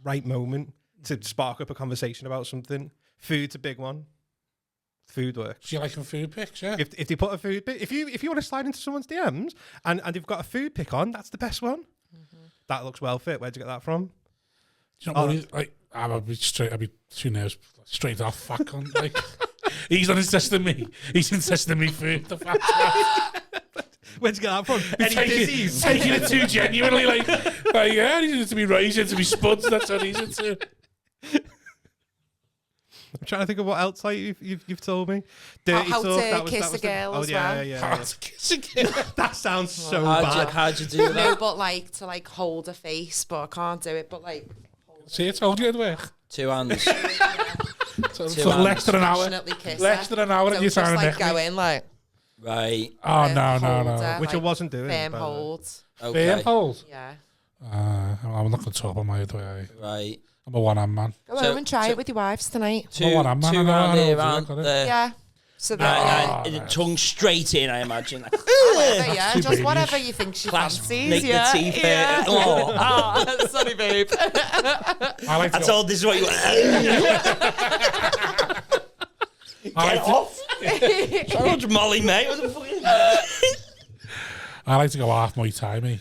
right moment to spark up a conversation about something. Food's a big one. Food works. Do you like food pics? Yeah. If they put a food pic, if you want to slide into someone's DMs and they've got a food pic on, that's the best one. That looks well fit. Where'd you get that from? Do you know what? Like, I'd be too nervous. Straight off, fuck on. Like, he's not insisting me. He's insisting me food. The fact. Where'd you get that from? Any disease? Taking it too genuinely, like yeah, he needs to be raised into be spuds. That's what he's into. I'm trying to think of what else like you've told me. Dirty How talk. to kiss a girl as well. How to kiss a girl. That sounds so bad. How'd you do No, that? but like to like hold a face, but I can't do it. But like See, I told you it'd work. 2 hands. So less than an hour. passionately kiss Less her. than an hour, and Don't you're just trying to like go in like Right. Oh no. hold her, Which I like, wasn't doing. firm by the way. hold. Okay. Fair hold. Yeah. I'm not going to talk about my other way. Right. I'm a one-hand man. Go So- home and try so- it with your wives tonight. Two, one hand man, two I know, round I know, here, I round got it. there. Yeah. So that And tongue straight in, I imagine. Like, whatever, yeah, Too just babyish. whatever you think she Clasp, fancies. make the Yeah. teeth yeah. hurt. Oh. Oh, sorry, babe. I like I to go, told this is what you I like to, off. So much Molly, mate. What the fuck is that? I like to go half Muay Thai, me.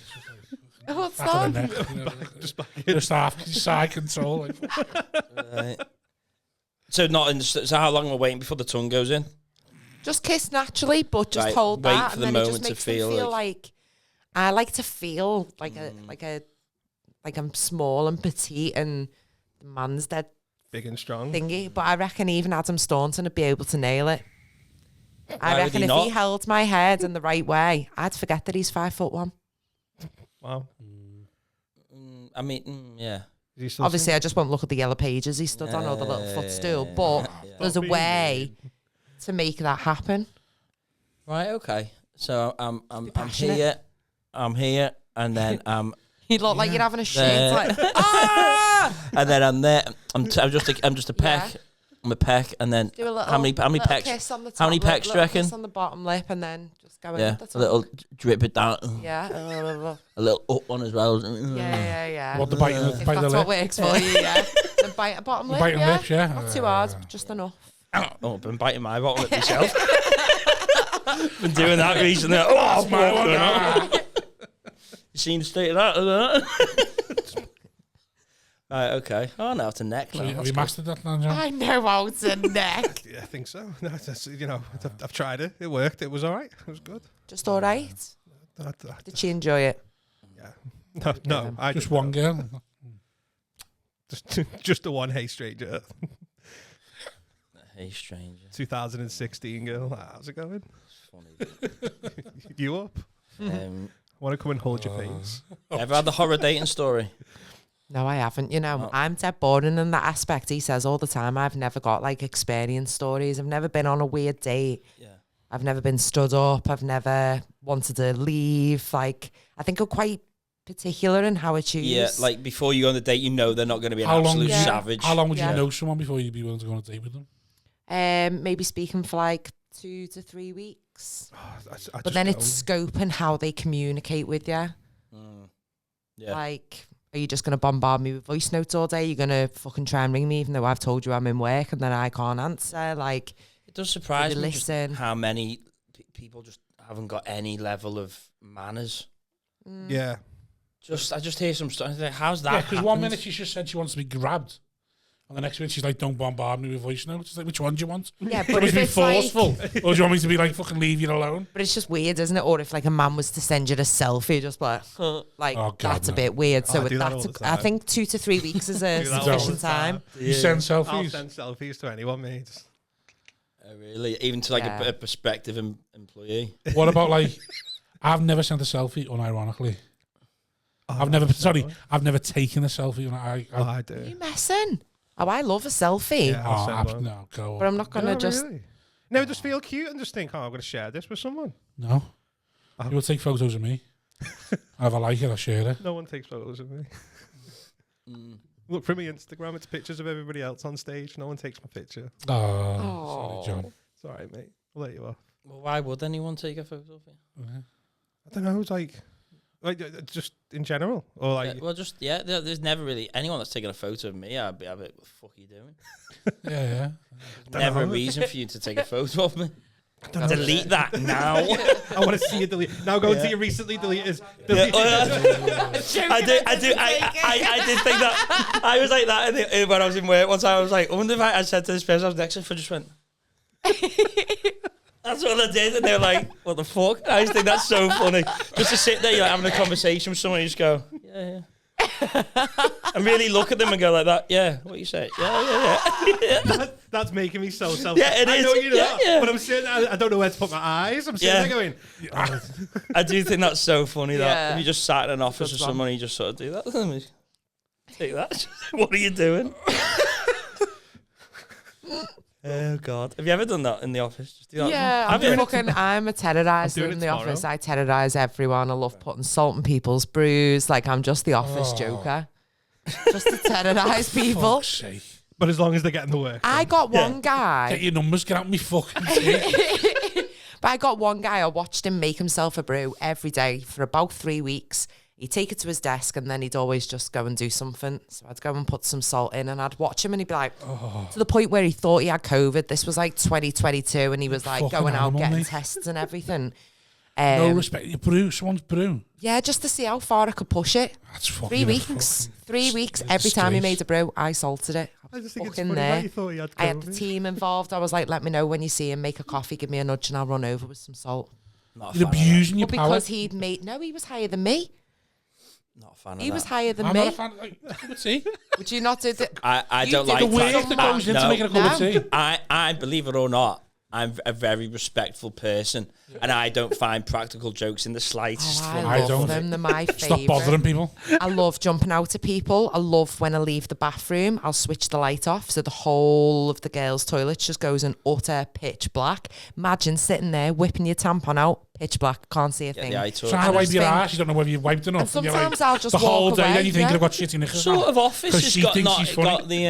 What's Back of the that? neck. You know, just half side control. Like. Right. So not in. So how long we're waiting before the tongue goes in? Just kiss naturally, but just Right, hold wait that, for and the then it just moment to makes them feel feel like- like I like to feel like like I'm small and petite, and the man's dead Big and strong. thingy. But I reckon even Adam Staunton would be able to nail it. Why I would reckon he if not? he held my head in the right way, I'd forget that he's 5'1". Wow. I mean, yeah. Is he still Obviously, I just won't look at the yellow pages he stood on or the little footstool, but there's a way to make that happen. Right. Okay. So I'm passionate. here. I'm here, and then You'd look like you're having a shit. There. Like, ah! and then I'm there. I'm just a peck. on my peck, and then Do a little, how many pecks? Kiss on the top How many lip, pecks do you little reckon? Kiss on the bottom lip, and then just go in. Yeah, At the top. a little drip it down. Yeah. A little up one as well. Yeah. What the bite? If Bite the that's lip. what works for you, yeah. Then bite a bottom lip. Biting lips, yeah. Not too hard, just enough. Oh, I've been biting my bottom lip myself. Been doing that recently. Oh, My one. You seen the state of that? Right, okay. Oh, now it's a neck now. Have you mastered that now, John? I know how to neck. Yeah, I think so. No, that's, I've tried it. It worked. It was all right. It was good. Just all right. Did she enjoy it? Yeah. No. I Just didn't one know. girl. Just the one. Hey, stranger. Hey, stranger. 2016 girl. How's it going? Funny. You up? Want to come and hold your face? Ever had the horror dating story? No, I haven't. You know, Oh. I'm dead boring in that aspect. He says all the time, I've never got like experience stories. I've never been on a weird date. Yeah. I've never been stood up. I've never wanted to leave. Like, I think I'm quite particular in how I choose. Yeah, like before you go on the date, you know they're not going to be an How long absolute did you- savage. How long would Yeah. you know someone before you'd be willing to go on a date with them? Maybe speaking for like 2 to 3 weeks. I But then it's scoping how they communicate with you. Yeah. Like, are you just going to bombard me with voice notes all day? You're going to fucking try and ring me even though I've told you I'm in work and then I can't answer? Like, It does surprise Maybe me just listen. how many people just haven't got any level of manners. Yeah. I just hear some stuff. How's that? Yeah, because one happened? minute she just said she wants to be grabbed, and the next minute she's like, "Don't bombard me with voice notes." It's like, which one do you want? yeah, Do you but want me if to be it's like, forceful, or do you want me to be like, "Fucking leave you alone"? but it's just weird, isn't it? Or if like a man was to send you a selfie, just like, like Oh, God, that's no. a bit weird. So I do that all that's, the I time. think 2 to 3 weeks is a Do that all the sufficient time. You send I'll selfies. send selfies to anyone, mate. Oh, really? Even to like Yeah. a prospective employee. What about like? I've never sent a selfie unironically. I've never taken a selfie. I do. Are you messing? Oh, I love a selfie. Yeah. I'll send one. No, go. But I'm not going to No, just... really? No, just feel cute and just think, I'm going to share this with someone. No. Oh. You will take photos of me. And if I like it, I'll share it. No one takes photos of me. Look for me Instagram. It's pictures of everybody else on stage. No one takes my picture. Oh, sorry, John. It's all right, mate. I'll let you off. Well, why would anyone take a photo of you? I don't know. It's like just in general, or like. Yeah, well, just there's never really anyone that's taken a photo of me. I'd be like, what the fuck are you doing? Yeah. Never a know. reason for you to take a photo of me. don't know. Delete that now. I want to see you delete. Now go to your recently deleted. I did think that. I was like that when I was in work one time. I was like, I wonder if I said to this person I was next to, I just went. That's what I did, and they were like, "What the fuck?" I just think that's so funny. Just to sit there, you're like having a conversation with someone, and you just go, "Yeah." And really look at them and go like that. Yeah, what you say? Yeah. That's making me so self. Yeah, it I is. know you know Yeah, that, yeah. but I'm sitting. I don't know where to put my eyes. I'm sitting Yeah. there going. I do think that's so funny that Yeah. if you just sat in an office with Good one. someone, you just sort of do that. Take that. What are you doing? Oh God! Have you ever done that in the office? Just do that. Yeah, Have you? I'm a terrorizer doing in it the tomorrow. office. I terrorize everyone. I love putting salt in people's brews. Like, I'm just the office joker. Just to terrorize people. Fuck's sake. But as long as they're getting the work. I got one guy. Get your numbers, get out me fucking teeth. But I got one guy, I watched him make himself a brew every day for about 3 weeks. He'd take it to his desk and then he'd always just go and do something. So I'd go and put some salt in and I'd watch him and he'd be like, to the point where he thought he had COVID. This was like 2022 and he was like Fucking going out animal, getting mate. tests and everything. No respect. You brew, someone's brew. Yeah, just to see how far I could push it. That's fucking 3 weeks. 3 weeks. Every time he made a brew, I salted it. I just think it's Fucking funny there. that you thought he had I had the COVID. team involved. I was like, let me know when you see him, make a coffee, give me a nudge and I'll run over with some salt. Not a You're fan of that. abusing your But power. because he was higher than me. Not a fan of He was that. higher than I'm me. not a fan. Like, see, Would you not do that? I You don't did like the the work Some that man- goes into no. making a cup of No. tea. I believe it or not, I'm a very respectful person, and I don't find practical jokes in the slightest Oh, funny. I love don't. them. They're my Stop bothering favourite. people. I love jumping out at people. I love when I leave the bathroom, I'll switch the light off so the whole of the girls' toilet just goes in utter pitch black. Imagine sitting there whipping your tampon out, pitch black, can't see a Get thing. the eye touch. Trying to I wipe just your think- ass, you don't know whether you've wiped enough. And you're like, sometimes I'll just the whole walk day, away, then you think yeah. you've got shit in your Sort of office 'Cause has she got, thinks she's funny. got the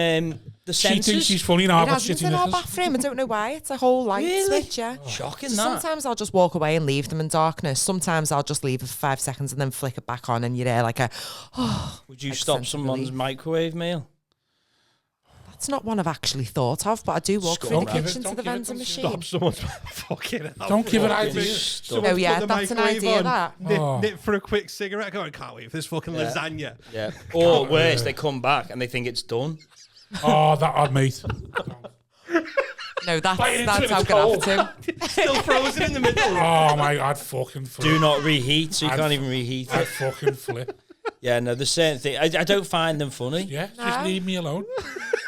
the She senses. thinks she's funny now. It I've got hasn't shitty in our knickers. bathroom. I don't know why. It's a whole light Really? switch, yeah. Shocking So that. sometimes I'll just walk away and leave them in darkness. Sometimes I'll just leave it for 5 seconds and then flick it back on, and you're there like a, Would you like stop sense of someone's relief. microwave meal? That's not one I've actually thought of, but I do walk through the Don't give it- kitchen to don't the give it- vending don't machine. Stop someone's fucking hell. Don't give it Fucking ideas. stuff. Someone's Oh, yeah, put the that's an microwave idea, on, that. Nip for a quick cigarette. I can't wait for this fucking lasagna. Yeah. Or worse, they come back and they think it's done. Oh, that odd mate. No, Bite into that's it, how I'm it's going to have to. Still frozen in the middle. Oh my, I'd fucking flip. Do not reheat, so you I'd- can't even reheat I'd it. fucking flip. Yeah, no, the certain thing. I don't find them funny. Yeah, just No. leave me alone.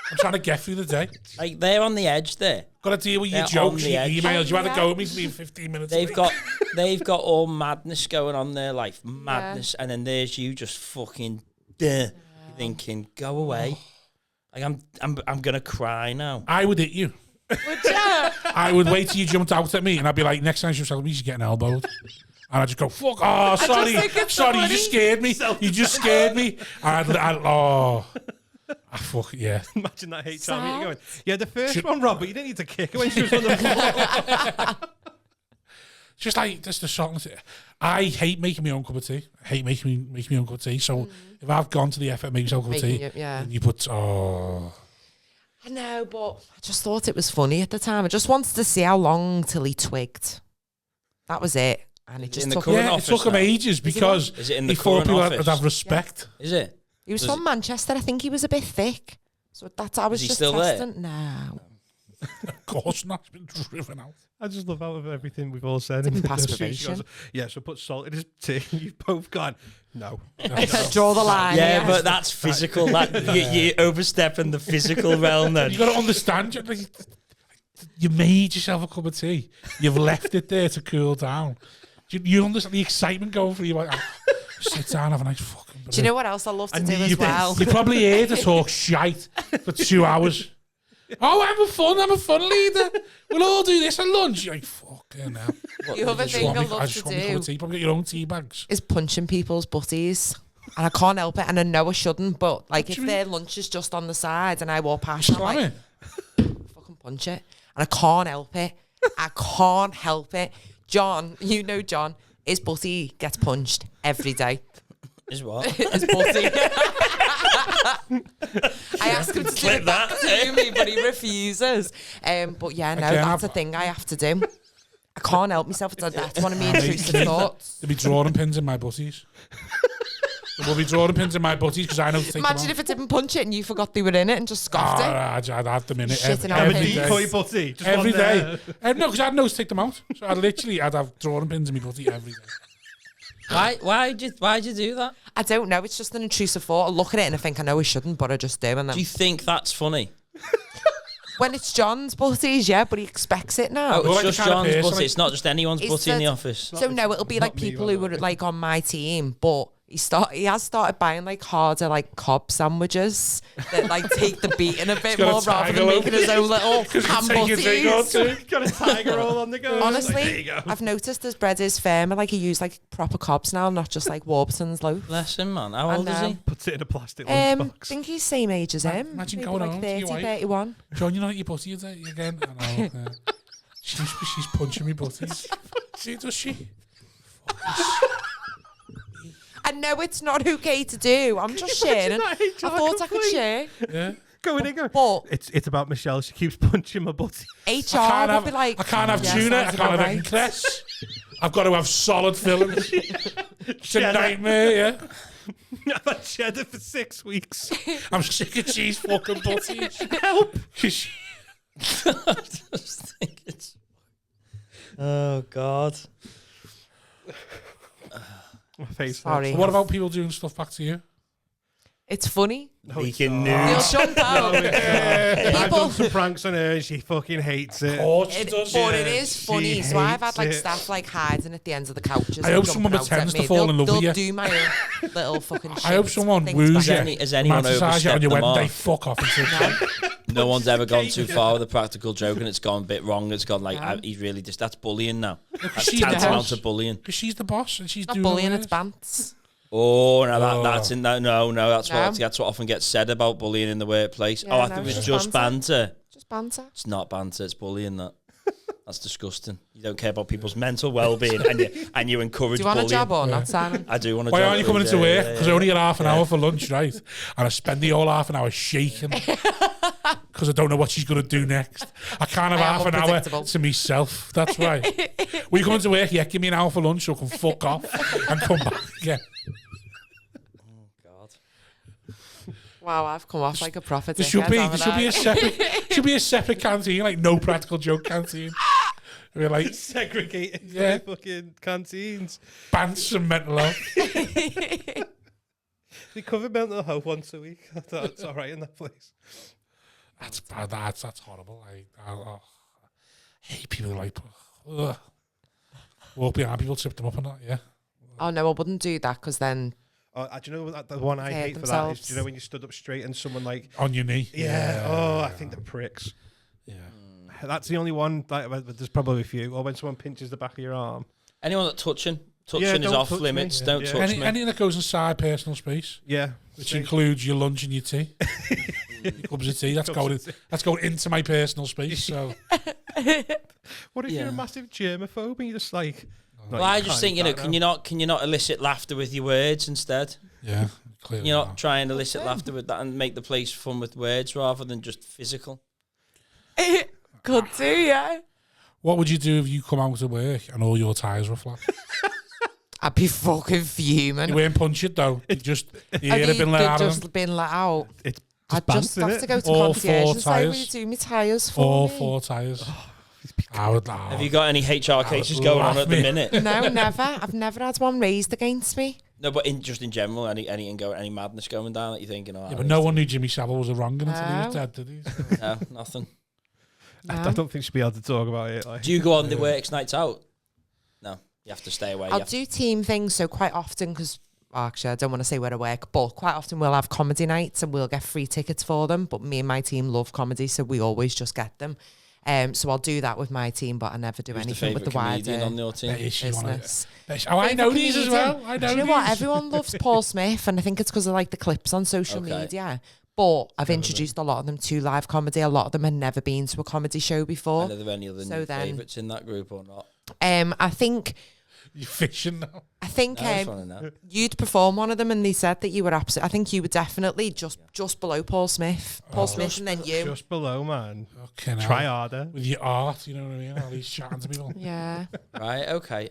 I'm trying to get through the day. Like, they're on the edge there. Got to deal with your They're jokes, on the your edge. emails. You had to Yeah. go with me for being 15 minutes. They've late. got all madness going on there, like madness, and then there's you just fucking thinking, go away. Like I'm gonna cry now. I would hit you. I would wait till you jumped out at me, and I'd be like, next time she's telling me she's getting elbowed. And I'd just go, fuck, oh, sorry, think it's sorry, you funny. just scared me. You just scared me. Oh, fuck, yeah. Imagine that HR meeting Sad. going, yeah, the first one, Rob, but you didn't need to kick her when she was on the floor. Just like, that's the song. I hate making my own cup of tea. I hate making my own cup of tea. So if I've gone to the effort, make myself a cup of Making tea, it, yeah. and you put, oh. I know, but I just thought it was funny at the time. I just wanted to see how long till he twigged. That was it. And it just In the took current Yeah, it office took him now? ages because Is it in the he thought current people office? would have respect. Is it? He was Does from Manchester. I think he was a bit thick. So that's I was he just still there? testing. No. Of course not. It's been driven out. I just love out of everything we've all said. Didn't pass As soon as she probation. goes, yeah, so put salt in his tea. You've both gone, no. Draw the line. Yeah, but that's physical. You're overstepping the physical realm then. You got to understand. You made yourself a cup of tea. You've left it there to cool down. You understand the excitement going through you? Like, oh, sit down, have a nice fucking. Do you know what else I love to do need as this. well? You probably heard her talk shite for 2 hours. Oh, I'm a fun leader. We'll all do this at lunch. You're like, fucking hell. The other thing I I love just to want me a cup do of tea. Probably get your own tea bags. is punching people's butties. And I can't help it, and I know I shouldn't, but like do if you their lunch is just on the side and I walk past, I'm Slam like, it. fucking punch it. And I can't help it. I can't help it. John, you know John, his butty gets punched every day. Is what? His butty. I ask him to do it back to me, but he refuses. But yeah, no, Again, that's a I've- thing I have to do. I can't help myself. That's one of my intrusive thoughts. There'll be drawing pins in my butties. There will be drawing pins in my butties because I know to take Imagine them if I didn't punch it and you forgot they were in it and just scoffed it. I'd have them in it Shitting every, on Have a pins. day. decoy butty. Just Every one there. day. No, because I'd know to take them out. So I'd have drawing pins in my butty every day. Why'd you do that? I don't know. It's just an intrusive thought. I look at it and I think I know I shouldn't, but I just do. And Do then you think that's funny? when it's John's butties, yeah, but he expects it now. Oh, Well, it's like just the kind of John's person, butty. It's not just anyone's It's butty in the that- office. So no, it'll be like not me, people by who the were way. like on my team, but he has started buying like harder like cob sandwiches that like take the beating a bit got a more rather tiger than loaf. making his own little ham Take your thing on butties. too. Got a tiger roll on the go. Like, there you Honestly, go. I've noticed his bread is firmer. Like he used like proper cobs now, not just like Warburton's loaf. Bless him, man. How I old is he? know. Puts it in a plastic I lunchbox. think he's same age as him. Imagine Maybe going like home to your 30, wife. 31. John, you're not at your butty again. I know. She's punching me butties. See, does she? I know it's not okay to do. I'm just sharing. that I HR thought I could complaint? share. Yeah. Going in, going. But It's about Michelle. She keeps punching my butty. HR I would be like, I can't have yeah, tuna. I sounds can't have about egg and right. cress. I've got to have solid fillings. It's a nightmare, yeah. I've had cheddar for 6 weeks. I'm sick of cheese fucking butties. Help. I just think it's. Oh God. My face. Sorry. What about people doing stuff back to you? It's funny. Leaking They'll news. jump out. I've People. done some pranks on her and she fucking hates it. But it is She funny. So I've had hates like it. staff like hiding at the ends of the couches. I and hope jumping someone out at pretends to me. fall in love They'll with you. do my own little fucking shit. I hope someone things woos back. you. Has anyone Romanticize you on your overstepped them wedding day. off? Fuck off and sit down. No one's ever gone too far with a practical joke and it's gone a bit wrong. It's gone like, No. he's really just, that's bullying now. That's she's the tantamount boss. to bullying. Because she's the boss and she's Not doing bullying, all it's this. bants. Oh, no, that's in that. No, that's what often gets said about bullying in the workplace. Yeah, I think it was just banter. Just banter. It's not banter. It's bullying. That's disgusting. You don't care about people's mental well-being, and you encourage. Do you want bullying. a job or not, Simon? I do want a job. Why aren't you coming into work? Because I only get half an hour for lunch, right? And I spend the whole half an hour shaking because I don't know what she's going to do next. I can't have half an hour to myself. That's right. When you come into work, give me an hour for lunch so I can fuck off and come back again. Wow, I've come off like a prophet. There should be a separate canteen, like no practical joke canteen. We're like segregated fucking canteens. Bants and mental health. They cover mental health once a week. I thought it's all right in that place. That's bad. That's horrible. I hate people like. Walk behind people, trip them up or not. Yeah. Oh no, I wouldn't do that because then. Do you know what the one I hate themselves. for that is? Do you know when you stood up straight and someone like on your knee? Yeah. I think the pricks. Yeah. That's the only one. There's probably a few. Or when someone pinches the back of your arm. Anyone that touching is off limits. Don't touch me. Anything that goes inside personal space. Yeah. Which includes your lunch and your tea. Your cups of tea. That's going into my personal space. So. What if you're a massive germaphobe and you're just like? Well, I just think can you not elicit laughter with your words instead? Yeah, clearly. You're not trying to elicit laughter with that and make the place fun with words rather than just physical. Could do, yeah. What would you do if you come out to work and all your tyres were flat? I'd be fucking fuming. You weren't punched though. It just the air had been let out. Just been let out. It's I'd just have to go to all concierge four and say, tyres. will you do me tyres for all me? 4 tyres. I would. Have you got any HR cases going on at the minute? No, never. I've never had one raised against me. No, but in general, any madness going down that you're thinking? Oh, yeah, but no one knew Jimmy Savile was a wrong until he was dead, did he? No, nothing. No. I don't think she'll be able to talk about it. Do you go on the works nights out? No, you have to stay away. I'll do team things, so quite often, because actually I don't want to say where I work, but quite often we'll have comedy nights and we'll get free tickets for them. But me and my team love comedy, so we always just get them. So I'll do that with my team, but I never do anything with the wider on your team? business. I know these as well. I know. Do you know what? Everyone loves Paul Smith, and I think it's because of like the clips on social media. But I've introduced a lot of them to live comedy. A lot of them had never been to a comedy show before. And are there any other new favourites in that group or not? I think. You're fishing now. I think you'd perform one of them, and they said that you were absolutely. I think you were definitely just below Paul Smith. Paul Smith, and then you. Just below, man. Okay, try harder with your art. You know what I mean? All these chatting to people. Yeah. Right. Okay.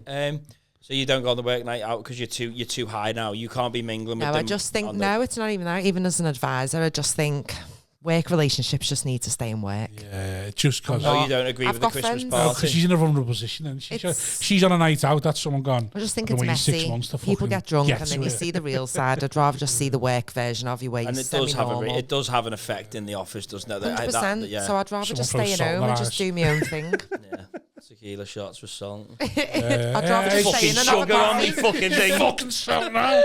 So you don't go on the work night out because you're too high now. You can't be mingling with them. No, I just think it's not even that. Even as an advisor, I just think work relationships just need to stay in work. Yeah, just because. Oh, you don't agree with the Christmas party? No, because she's in a vulnerable position and she's on a night out. That's someone gone. I just think it's messy. People get drunk and then you see the real side. I'd rather just see the work version of you where and it does have an effect in the office, doesn't it? 100%. So I'd rather just stay at home and just do my own thing. Yeah. Tequila shots with salt. I'd rather just stay in and have a coffee. Fucking thing. Fucking salt now.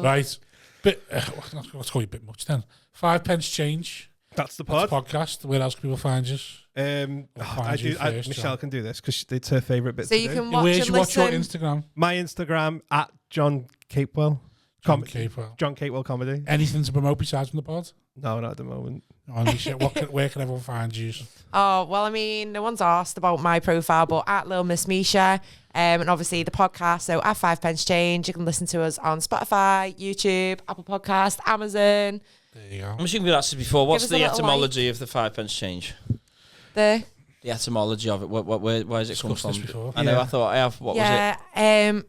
Right. Let's go a bit much then. 5 pence change. That's the pod. Podcast. Where else can people find you? Michelle can do this because it's her favourite bit. So you can watch and watch your listen. Instagram? My Instagram at John Capewell. John Capewell. John Capewell comedy. Anything to promote besides from the pod? No, not at the moment. Where can everyone find you? Oh, well, I mean, no one's asked about my profile, but at Lil Miss Misha, and obviously the podcast, so at 5 pence change. You can listen to us on Spotify, YouTube, Apple Podcast, Amazon. There you go. I'm assuming we asked it before. What's the etymology of the 5 pence change? The etymology of it. Where is it come from? Before. I know. I thought I have. What was it?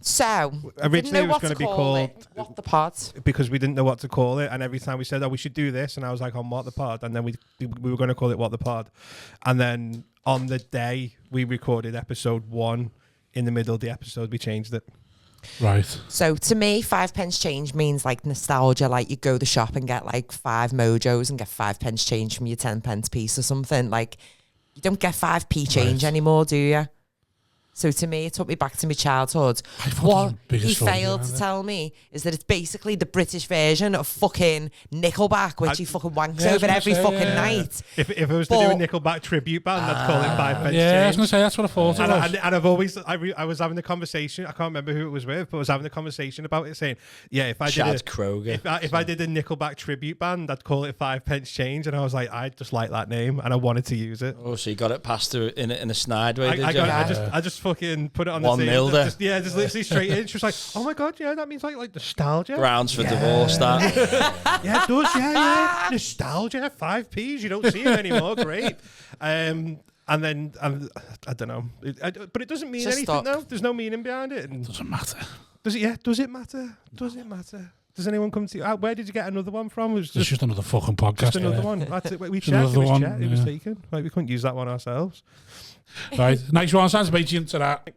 So originally it was going to be called What the Pod, because we didn't know what to call it, and every time we said, "Oh, we should do this," and I was like, "On What the Pod," and then we were going to call it What the Pod, and then on the day we recorded episode 1, in the middle of the episode, we changed it. Right. So to me, 5 pence change means like nostalgia. Like you go to the shop and get like 5 mojos and get 5 pence change from your 10 pence piece or something. Like you don't get 5p change anymore, do you? So to me, it took me back to my childhood. I thought What there was a bigger he story failed behind to it. tell me is that it's basically the British version of fucking Nickelback, which he fucking wanks Yeah, I was over gonna every say, fucking yeah. night. If it was to do a Nickelback tribute band, I'd call it 5 pence Yeah, I was change. going to say, that's what I thought it was. And I've always, I was having a conversation. I can't remember who it was with, but I was having a conversation about it, saying, "Yeah, if I Chad did Kroger. if I did a Nickelback tribute band, I'd call it 5 pence change." And I was like, I just like that name, and I wanted to use it. Oh, so you got it past her in a snide way, did you? I just fucking put it on the 1-0 there. just literally straight in. She was like, "Oh my god, yeah, that means like nostalgia." Grounds for divorce, that. Yeah, it does. Yeah, nostalgia. 5p's. You don't see them anymore. Great. And then I don't know, but it doesn't mean Just anything stuck. though. There's no meaning behind it. And Doesn't matter. does it? Yeah. Does it matter? Does it matter? Does anyone come to you? Where did you get another one from? It was It's just another fucking podcast. just another yeah. one. That's it. We Just checked. It another was one, checked. It was yeah. taken. Like we couldn't use that one ourselves. Right. Nice one, Sans. Beijing to that.